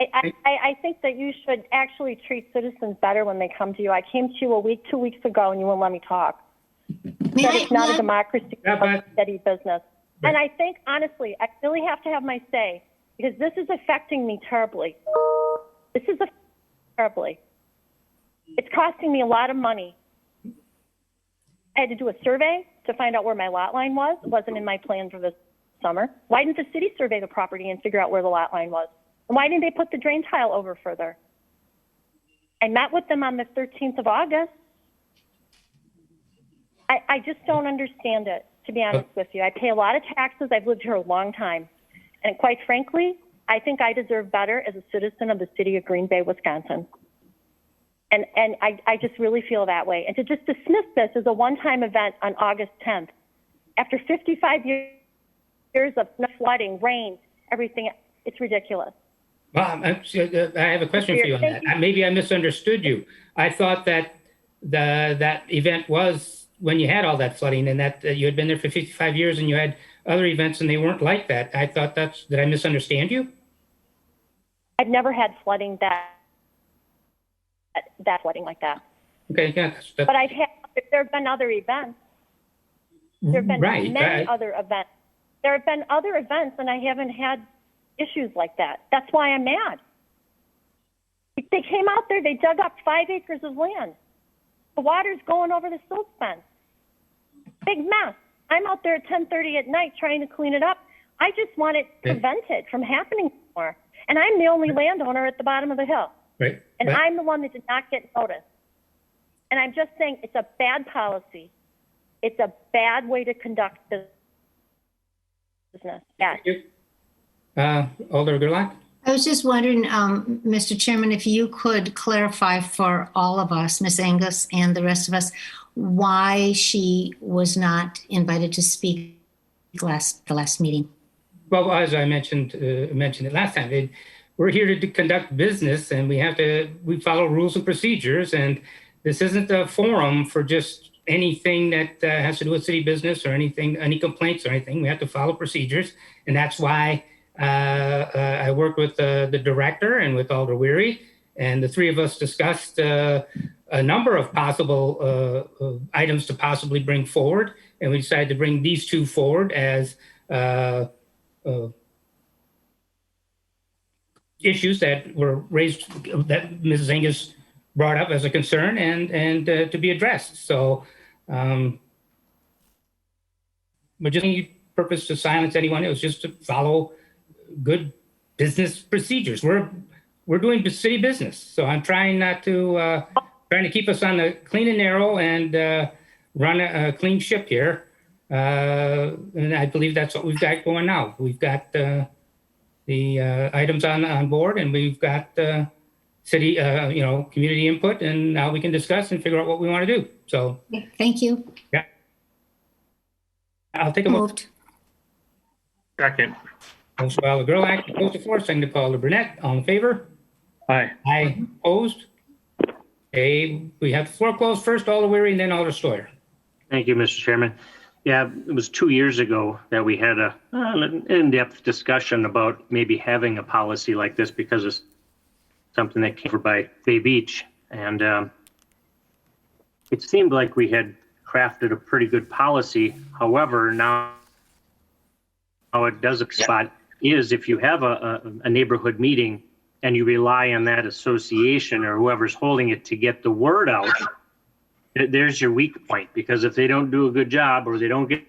S9: I think that you should actually treat citizens better when they come to you. I came to you 2 weeks ago and you wouldn't let me talk.
S3: May
S9: That
S3: I-
S9: it's not
S3: may
S9: a
S3: I-
S9: democracy,
S1: Yeah,
S9: but a
S1: but-
S9: steady business. And I think, honestly, I really have to have my say because this is affecting me terribly. This is affecting me terribly. It's costing me a lot of money. I had to do a survey to find out where my lot line was. It wasn't in my plan for this summer. Why didn't the city survey the property and figure out where the lot line was? And why didn't they put the drain tile over further? I met with them on the 13th of August. I just don't understand it, to be honest with you. I pay a lot of taxes. I've lived here a long time. And quite frankly, I think I deserve better as a citizen of the city of Green Bay, Wisconsin. And I just really feel that way. And to just dismiss this as a one-time event on August 10th, after 55 years of flooding, rain, everything, it's ridiculous.
S1: Well, I have a question for you on that. Maybe I misunderstood you. I thought that that event was when you had all that flooding and that you had been there for 55 years and you had other events and they weren't like that. I thought did I misunderstand you?
S9: I've never had flooding that flooding like that.
S1: Okay, yeah.
S9: But there have been other events. There have been many other events. There have been other events and I haven't had issues like that. That's why I'm mad. They came out there, they dug up 5 acres of land. The water's going over the silt fence. Big mess. I'm out there at 10:30 at night trying to clean it up. I just want it prevented from happening more. And I'm the only landowner at the bottom of the hill.
S1: Right.
S9: And I'm the one that did not get noticed. And I'm just saying it's a bad policy. It's a bad way to conduct business. Yeah.
S1: Alder Gerlach?
S3: I was just wondering, Mr. Chairman, if you could clarify for all of us, Ms. Angus and the rest of us, why she was not invited to speak the last meeting.
S1: Well, as I mentioned it last time, we're here to conduct business and we follow rules and procedures. And this isn't a forum for just anything that has to do with city business or anything, any complaints or anything. We have to follow procedures. And that's why I worked with the director and with Alder Weary, and the three of us discussed a number of possible items to possibly bring forward. And we decided to bring these two forward as issues that were raised, that Mrs. Angus brought up as a concern and to be addressed. So but just any purpose to silence anyone. It was just to follow good business procedures. We're doing city business, so I'm trying not to trying to keep us on the clean and narrow and run a clean ship here. And I believe that's what we've got going now. We've got the items on board, and we've got city, community input, and now we can discuss and figure out what we want to do. So,
S3: Thank you.
S1: yeah, I'll take a
S3: Moved.
S7: Second.
S1: motion by Alder Gerlach to close the floor, second to Alder Burnett. All in favor?
S7: Aye.
S1: Aye. Opposed? Okay, we have the floor closed first, Alder Weary, and then Alder Steuer.
S6: Thank you, Mr. Chairman. Yeah, it was 2 years ago that we had an in-depth discussion about maybe having a policy like this because it's something that came over by Bay Beach. And it seemed like we had crafted a pretty good policy. However, now how it does spot is if you have a neighborhood meeting and you rely on that association or whoever's holding it to get the word out, there's your weak point, because if they don't do a good job or they don't get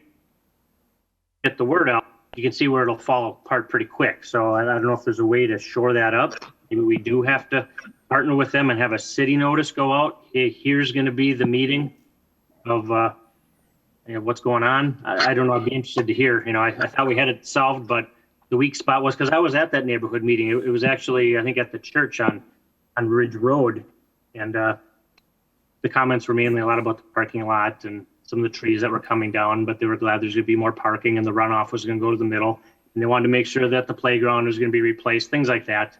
S6: the word out, you can see where it'll fall apart pretty quick. So I don't know if there's a way to shore that up. Maybe we do have to partner with them and have a city notice go out. Hey, here's going to be the meeting of what's going on. I don't know. I'd be interested to hear. I thought we had it solved, but the weak spot was because I was at that neighborhood meeting. It was actually, I think, at the church on Ridge Road, and the comments were mainly a lot about the parking lot and some of the trees that were coming down, but they were glad there's going to be more parking and the runoff was going to go to the middle. and they wanted to make sure that the playground was going to be replaced, things like that.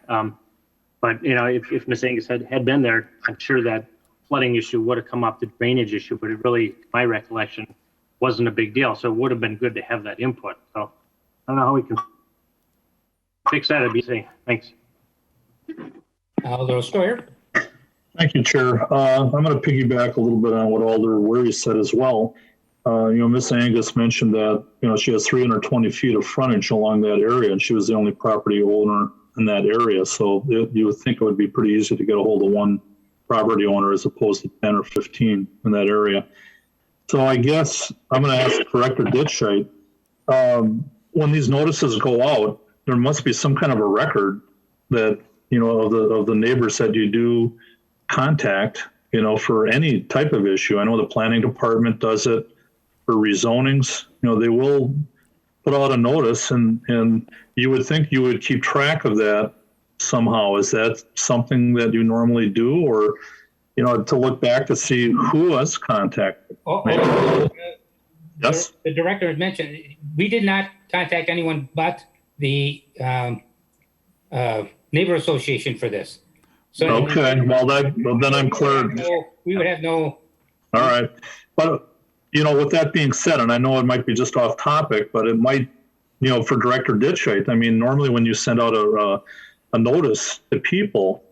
S6: But you know, if Ms. Angus had been there, I'm sure that flooding issue would have come up, the drainage issue, but it really, my recollection, wasn't a big deal. So it would have been good to have that input. So I don't know how we can fix that. I'd be saying, thanks.
S1: Alder Steuer.
S5: Thank you, Chair. I'm going to piggyback a little bit on what Alder Wery said as well. Miss Angus mentioned that, she has 320 feet of frontage along that area, and she was the only property owner in that area. So you would think it would be pretty easy to get a hold of one property owner as opposed to 10 or 15 in that area. So I guess I'm going to ask Director Ditchite, when these notices go out, there must be some kind of a record that, of the neighbors that you do contact, for any type of issue. I know the planning department does it for rezonings. They will put out a notice, and you would think you would keep track of that somehow. Is that something that you normally do, or, to look back to see who was contacted? Yes.
S1: The director had mentioned, we did not contact anyone but the neighbor association for this. So
S5: okay, well then I'm clear.
S1: We would have no.
S5: All right, but with that being said, and I know it might be just off topic, but it might, for Director Ditchite, I mean, normally when you send out a notice to people,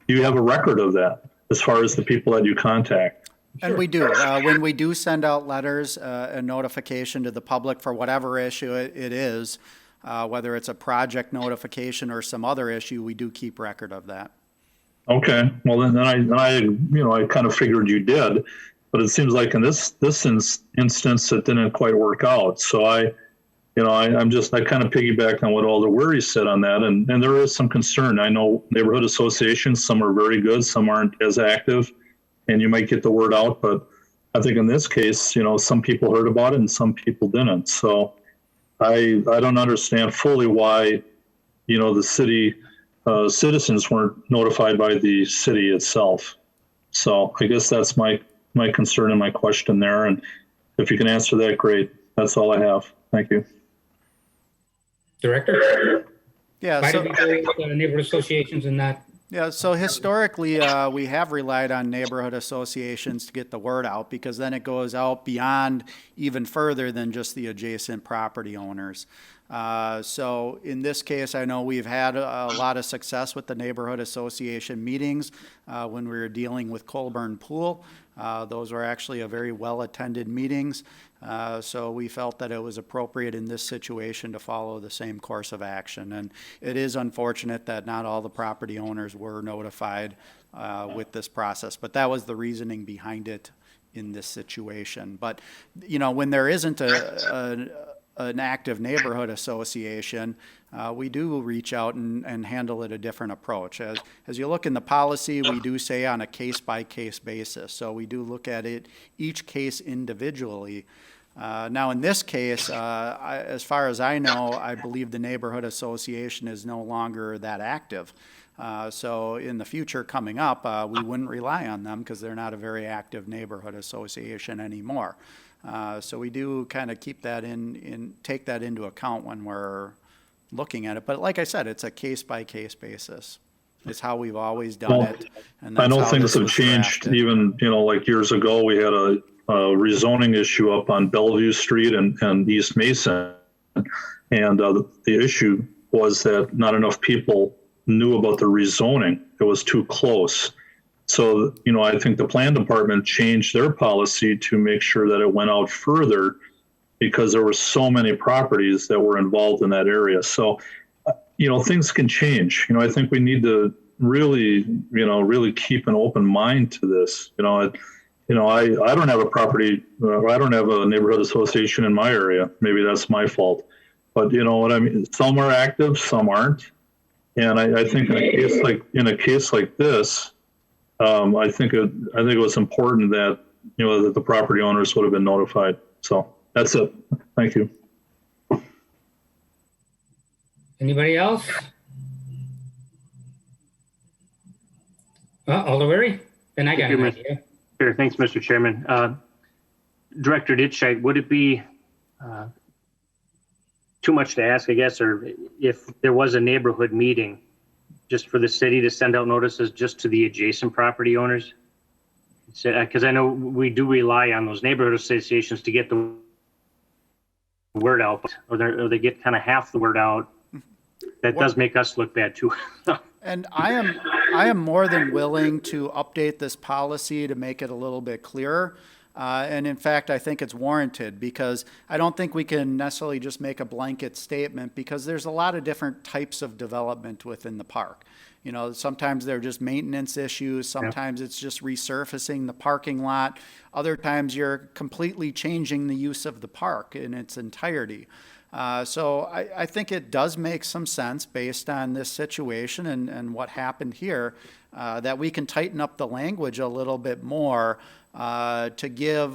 S5: you have a record of that as far as the people that you contact.
S4: And we do. When we do send out letters, a notification to the public for whatever issue it is, whether it's a project notification or some other issue, we do keep record of that. Okay, well then I kind of figured you did, but it seems like in this instance it didn't quite work out. So I kind of piggyback on what Alder Wery said on that, and there is some concern. I know neighborhood associations, some are very good, some aren't as active, and you might get the word out. But I think in this case, some people heard about it and some people didn't. So I don't understand fully why, the city citizens weren't notified by the city itself. So I guess that's my concern and my question there. And if you can answer that, great. That's all I have. Thank you.
S1: Director?
S4: Yeah.
S1: Why did we go with neighborhood associations and not?
S4: Yeah, so historically, we have relied on neighborhood associations to get the word out, because then it goes out beyond even further than just the adjacent property owners. So in this case, I know we've had a lot of success with the neighborhood association meetings when we were dealing with Colburn Pool. Those were actually a very well-attended meetings. So we felt that it was appropriate in this situation to follow the same course of action. And it is unfortunate that not all the property owners were notified with this process, but that was the reasoning behind it in this situation. But, when there isn't an active neighborhood association, we do reach out and handle it a different approach. As you look in the policy, we do say on a case-by-case basis. So we do look at it, each case individually. Now, in this case, as far as I know, I believe the neighborhood association is no longer that active. So in the future coming up, we wouldn't rely on them because they're not a very active neighborhood association anymore. So we do kind of keep that take that into account when we're looking at it. But like I said, it's a case-by-case basis. It's how we've always done it. And
S5: I know things have changed. Even, like years ago, we had a rezoning issue up on Bellevue Street and East Mason. And the issue was that not enough people knew about the rezoning. It was too close. So, I think the plan department changed their policy to make sure that it went out further because there were so many properties that were involved in that area. So, things can change. I think we need to really keep an open mind to this. I don't have a property, I don't have a neighborhood association in my area. Maybe that's my fault. But you know what I mean? Some are active, some aren't. And I think in a case like this, I think it was important that that the property owners would have been notified. So that's it. Thank you.
S1: Anybody else? Alder Wery? Then I got an idea.
S6: Sure. Thanks, Mr. Chairman. Director Ditchite, would it be too much to ask, I guess, or if there was a neighborhood meeting, just for the city to send out notices just to the adjacent property owners? Because I know we do rely on those neighborhood associations to get the word out, or they get kind of half the word out. That does make us look bad too.
S4: And I am more than willing to update this policy to make it a little bit clearer. And in fact, I think it's warranted, because I don't think we can necessarily just make a blanket statement, because there's a lot of different types of development within the park. You know, sometimes they're just maintenance issues. Sometimes it's just resurfacing the parking lot. Other times you're completely changing the use of the park in its entirety. So I think it does make some sense based on this situation and what happened here, that we can tighten up the language a little bit more to give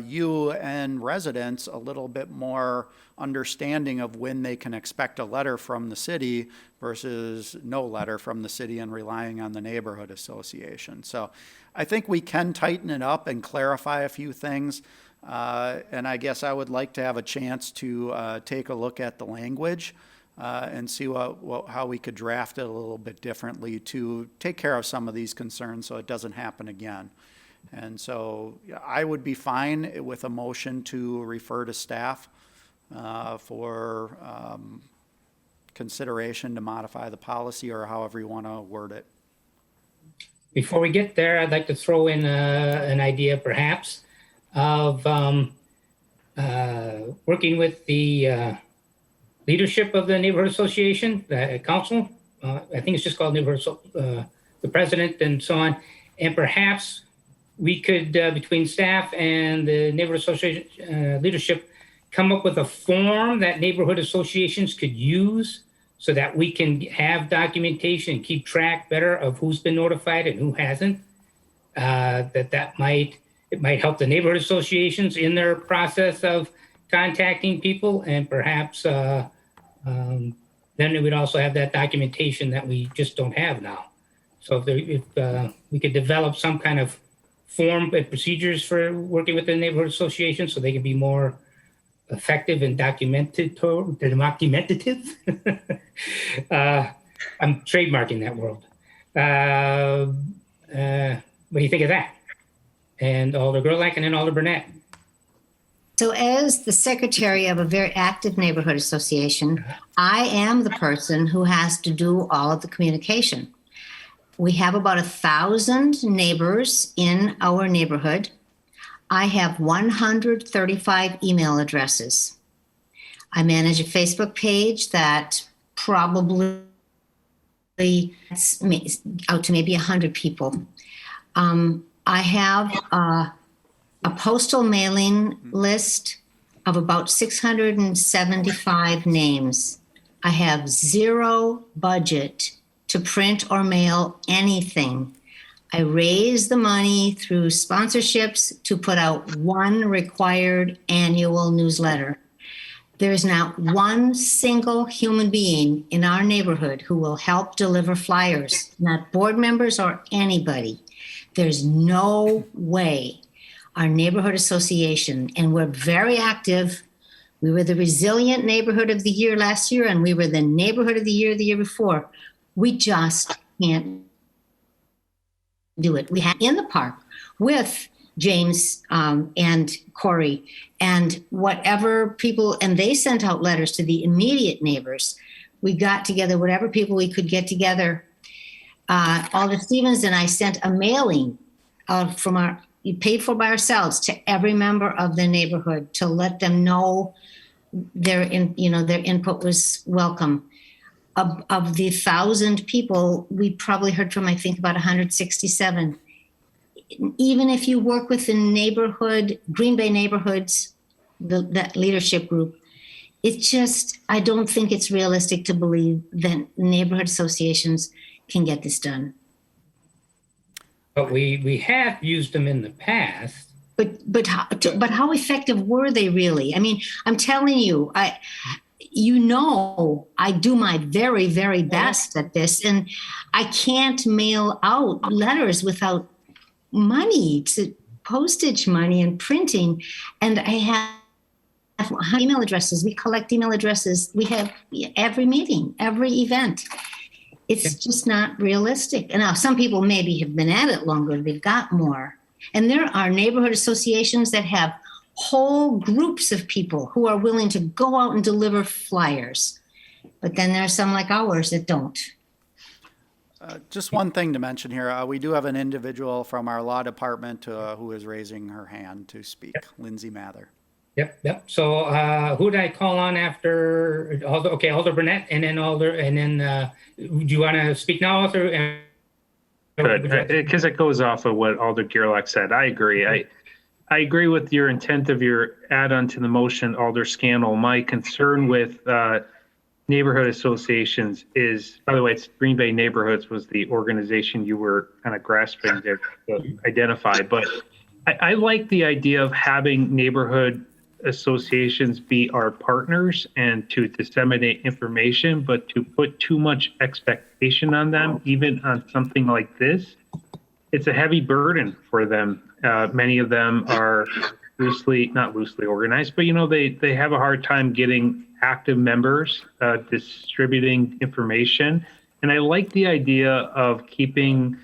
S4: you and residents a little bit more understanding of when they can expect a letter from the city versus no letter from the city and relying on the neighborhood association. So I think we can tighten it up and clarify a few things. And I guess I would like to have a chance to take a look at the language and see how we could draft it a little bit differently to take care of some of these concerns so it doesn't happen again. And so I would be fine with a motion to refer to staff for consideration to modify the policy, or however you want to word it.
S1: Before we get there, I'd like to throw in an idea perhaps of working with the leadership of the neighborhood association, the council. I think it's just called neighborhood, the president and so on. And perhaps we could, between staff and the neighborhood association leadership, come up with a form that neighborhood associations could use so that we can have documentation and keep track better of who's been notified and who hasn't. It might help the neighborhood associations in their process of contacting people, and perhaps then it would also have that documentation that we just don't have now. So if we could develop some kind of form and procedures for working with the neighborhood association so they can be more effective and documentative. I'm trademarking that word. What do you think of that? And Alder Gerlach and then Alder Burnett.
S3: So as the secretary of a very active neighborhood association, I am the person who has to do all of the communication. We have about 1,000 neighbors in our neighborhood. I have 135 email addresses. I manage a Facebook page that probably out to maybe 100 people. I have a postal mailing list of about 675 names. I have zero budget to print or mail anything. I raise the money through sponsorships to put out one required annual newsletter. There is not one single human being in our neighborhood who will help deliver flyers, not board members or anybody. There's no way our neighborhood association, and we're very active. We were the resilient neighborhood of the year last year, and we were the neighborhood of the year before. We just can't do it. We had in the park with James and Corey and whatever people, and they sent out letters to the immediate neighbors. We got together whatever people we could get together. Alder Stevens and I sent a mailing from our, paid for by ourselves, to every member of the neighborhood to let them know their input was welcome. Of the 1,000 people, we probably heard from, I think, about 167. Even if you work with the neighborhood, Green Bay neighborhoods, that leadership group, it's just, I don't think it's realistic to believe that neighborhood associations can get this done.
S1: But we have used them in the past.
S3: But how effective were they really? I mean, I'm telling you, I do my very, very best at this, and I can't mail out letters without money, to postage money and printing. And I email addresses. We collect email addresses. We have every meeting, every event. It's just not realistic. And now some people maybe have been at it longer. They've got more. And there are neighborhood associations that have whole groups of people who are willing to go out and deliver flyers. But then there are some like ours that don't.
S4: Just one thing to mention here. We do have an individual from our law department who is raising her hand to speak, Lindsay Mather.
S1: Yep. So who did I call on after Alder? Okay, Alder Burnett, and then do you want to speak now, Alder?
S7: Good, because it goes off of what Alder Gerlach said. I agree. I agree with your intent of your add-on to the motion, Alder Scannell. My concern with neighborhood associations is, by the way, it's Green Bay Neighborhoods was the organization you were kind of grasping to identify. But I like the idea of having neighborhood associations be our partners and to disseminate information, but to put too much expectation on them, even on something like this, it's a heavy burden for them. Many of them are not loosely organized, but they have a hard time getting active members, distributing information. And I like the idea of keeping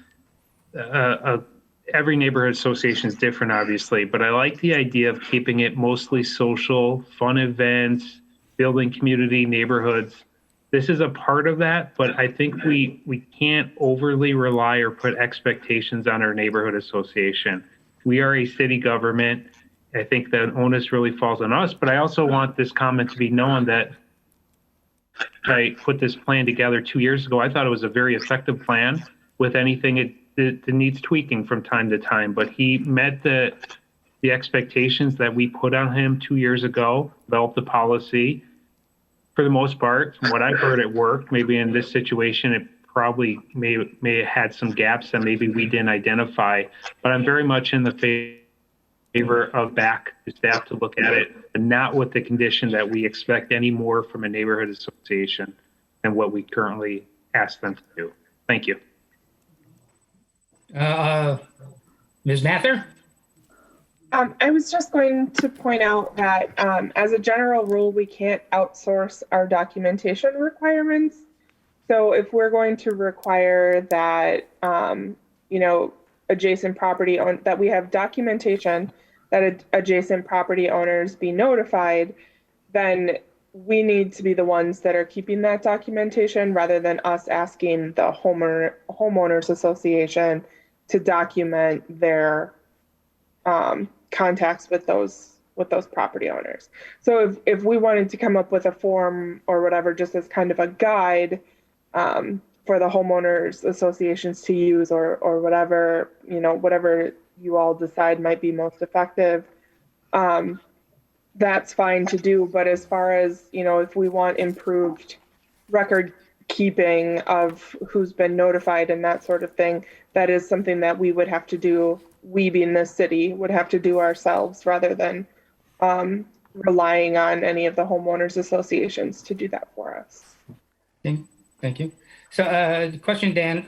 S7: every neighborhood association is different, obviously, but I like the idea of keeping it mostly social, fun events, building community neighborhoods. This is a part of that, but I think we can't overly rely or put expectations on our neighborhood association. We are a city government. I think the onus really falls on us, but I also want this comment to be known that I put this plan together 2 years ago. I thought it was a very effective plan. With anything, it needs tweaking from time to time, but he met the expectations that we put on him 2 years ago, developed the policy. For the most part, from what I've heard, it worked. Maybe in this situation, it probably may have had some gaps that maybe we didn't identify, but I'm very much in the favor of back to staff to look at it, and not with the condition that we expect any more from a neighborhood association than what we currently ask them to do. Thank you.
S1: Ms. Mather?
S12: I was just going to point out that as a general rule, we can't outsource our documentation requirements. So if we're going to require that, adjacent property that we have documentation that adjacent property owners be notified, then we need to be the ones that are keeping that documentation rather than us asking the homeowners association to document their contacts with those property owners. So if we wanted to come up with a form or whatever, just as kind of a guide for the homeowners associations to use or whatever, whatever you all decide might be most effective, that's fine to do. But as far as, if we want improved record keeping of who's been notified and that sort of thing, that is something that we would have to do. We being the city would have to do ourselves rather than relying on any of the homeowners associations to do that for us.
S1: Thank you. So the question, Dan,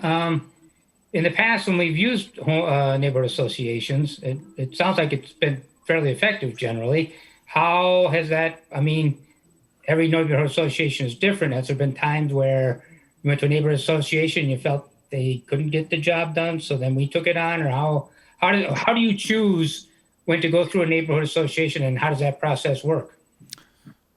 S1: in the past when we've used neighborhood associations, it sounds like it's been fairly effective generally. How has that, every neighborhood association is different. Has there been times where you went to a neighborhood association and you felt they couldn't get the job done, so then we took it on? Or how do you choose when to go through a neighborhood association, and how does that process work?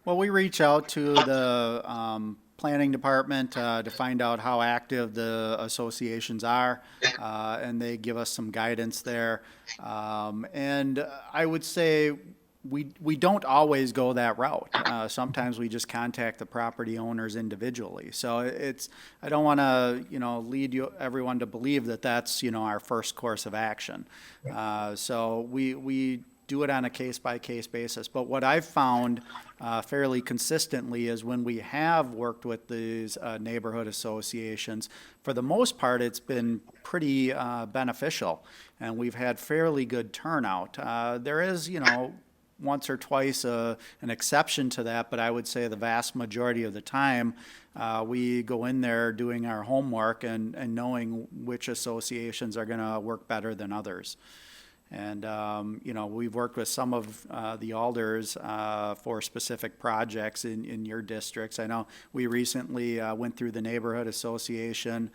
S4: Well, we reach out to the planning department to find out how active the associations are, and they give us some guidance there. And I would say we don't always go that route. Sometimes we just contact the property owners individually. So I don't want to, lead everyone to believe that that's, our first course of action. So we do it on a case-by-case basis. But what I've found fairly consistently is when we have worked with these neighborhood associations, for the most part, it's been pretty beneficial, and we've had fairly good turnout. There is, once or twice an exception to that, but I would say the vast majority of the time we go in there doing our homework and knowing which associations are going to work better than others. And, we've worked with some of the alders for specific projects in your districts. I know we recently went through the neighborhood association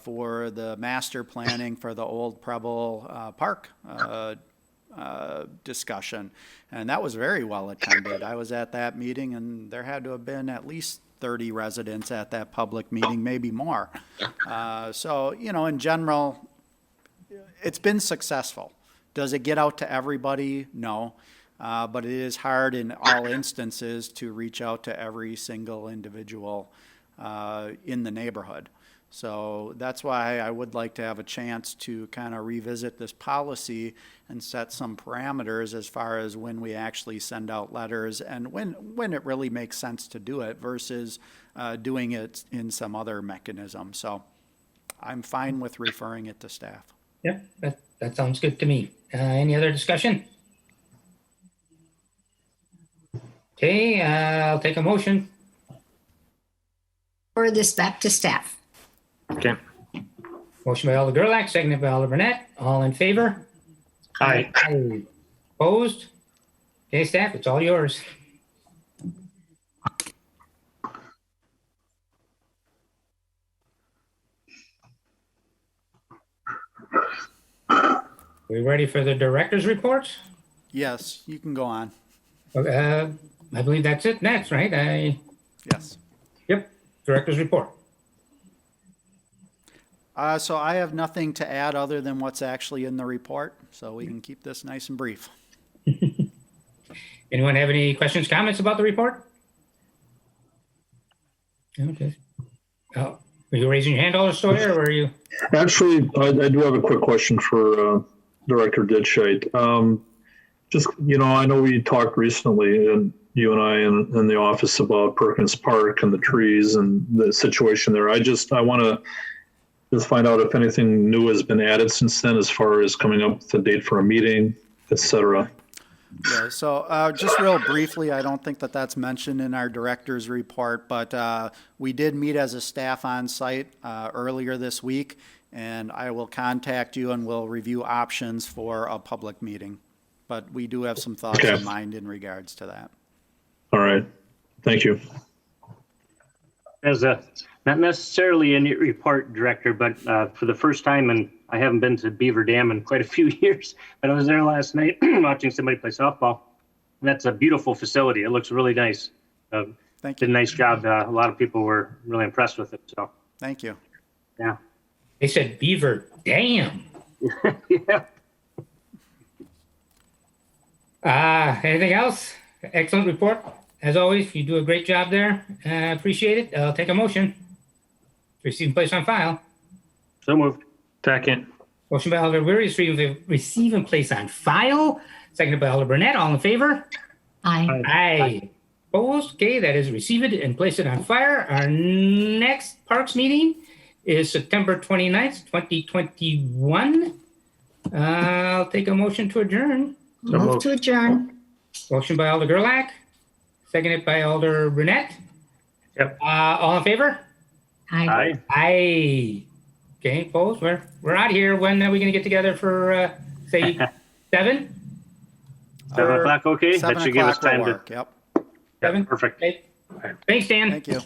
S4: for the master planning for the old Preble Park discussion. And that was very well attended. I was at that meeting, and there had to have been at least 30 residents at that public meeting, maybe more. So, in general, it's been successful. Does it get out to everybody? No. But it is hard in all instances to reach out to every single individual in the neighborhood. So that's why I would like to have a chance to kind of revisit this policy and set some parameters as far as when we actually send out letters and when it really makes sense to do it versus doing it in some other mechanism. So I'm fine with referring it to staff.
S1: Yep, that sounds good to me. Any other discussion? Okay, I'll take a motion.
S3: For this back to staff.
S7: Okay.
S1: Motion by Alder Gerlach, seconded by Alder Burnett. All in favor?
S7: Aye.
S1: Aye. Opposed? Okay, staff, it's all yours. We ready for the director's reports?
S4: Yes, you can go on.
S1: I believe that's it next, right?
S4: Yes.
S1: Yep, director's report.
S4: So I have nothing to add other than what's actually in the report, so we can keep this nice and brief.
S1: Anyone have any questions, comments about the report? Okay. Oh, were you raising your hand, Alder Steuer, or were you?
S5: Actually, I do have a quick question for Director Ditchite. I know we talked recently, and you and I in the office about Perkins Park and the trees and the situation there. I want to just find out if anything new has been added since then, as far as coming up with a date for a meeting, etc.
S4: Yeah, so just real briefly, I don't think that that's mentioned in our director's report, but we did meet as a staff on site earlier this week, and I will contact you and we'll review options for a public meeting. But we do have some thoughts in mind in regards to that.
S5: All right. Thank you.
S6: As not necessarily in your report, Director, but for the first time, and I haven't been to Beaver Dam in quite a few years, but I was there last night watching somebody play softball. And that's a beautiful facility. It looks really nice.
S4: Thank you.
S6: Did a nice job. A lot of people were really impressed with it. So
S4: Thank you.
S6: yeah.
S1: They said Beaver Dam.
S6: Yeah.
S1: Anything else? Excellent report. As always, you do a great job there. Appreciate it. I'll take a motion. Receive and place on file.
S6: So moved.
S7: Second.
S1: Motion by Alder Weary, receive and place on file. Seconded by Alder Burnett. All in favor?
S3: Aye.
S1: Aye. Opposed? Okay, that is receive it and place it on fire. Our next Parks meeting is September 29th, 2021. I'll take a motion to adjourn.
S3: Move to adjourn.
S1: Motion by Alder Gerlach, seconded by Alder Brunette.
S7: Yep.
S1: All in favor?
S3: Aye.
S1: Aye. Okay, opposed? We're out here. When are we going to get together for, say, 7?
S6: 7 o'clock, okay?
S4: 7
S6: That should give us
S4: o'clock will
S6: time to.
S4: work. Yep.
S1: 7?
S6: Perfect.
S1: Okay. Thanks, Dan.
S4: Thank you.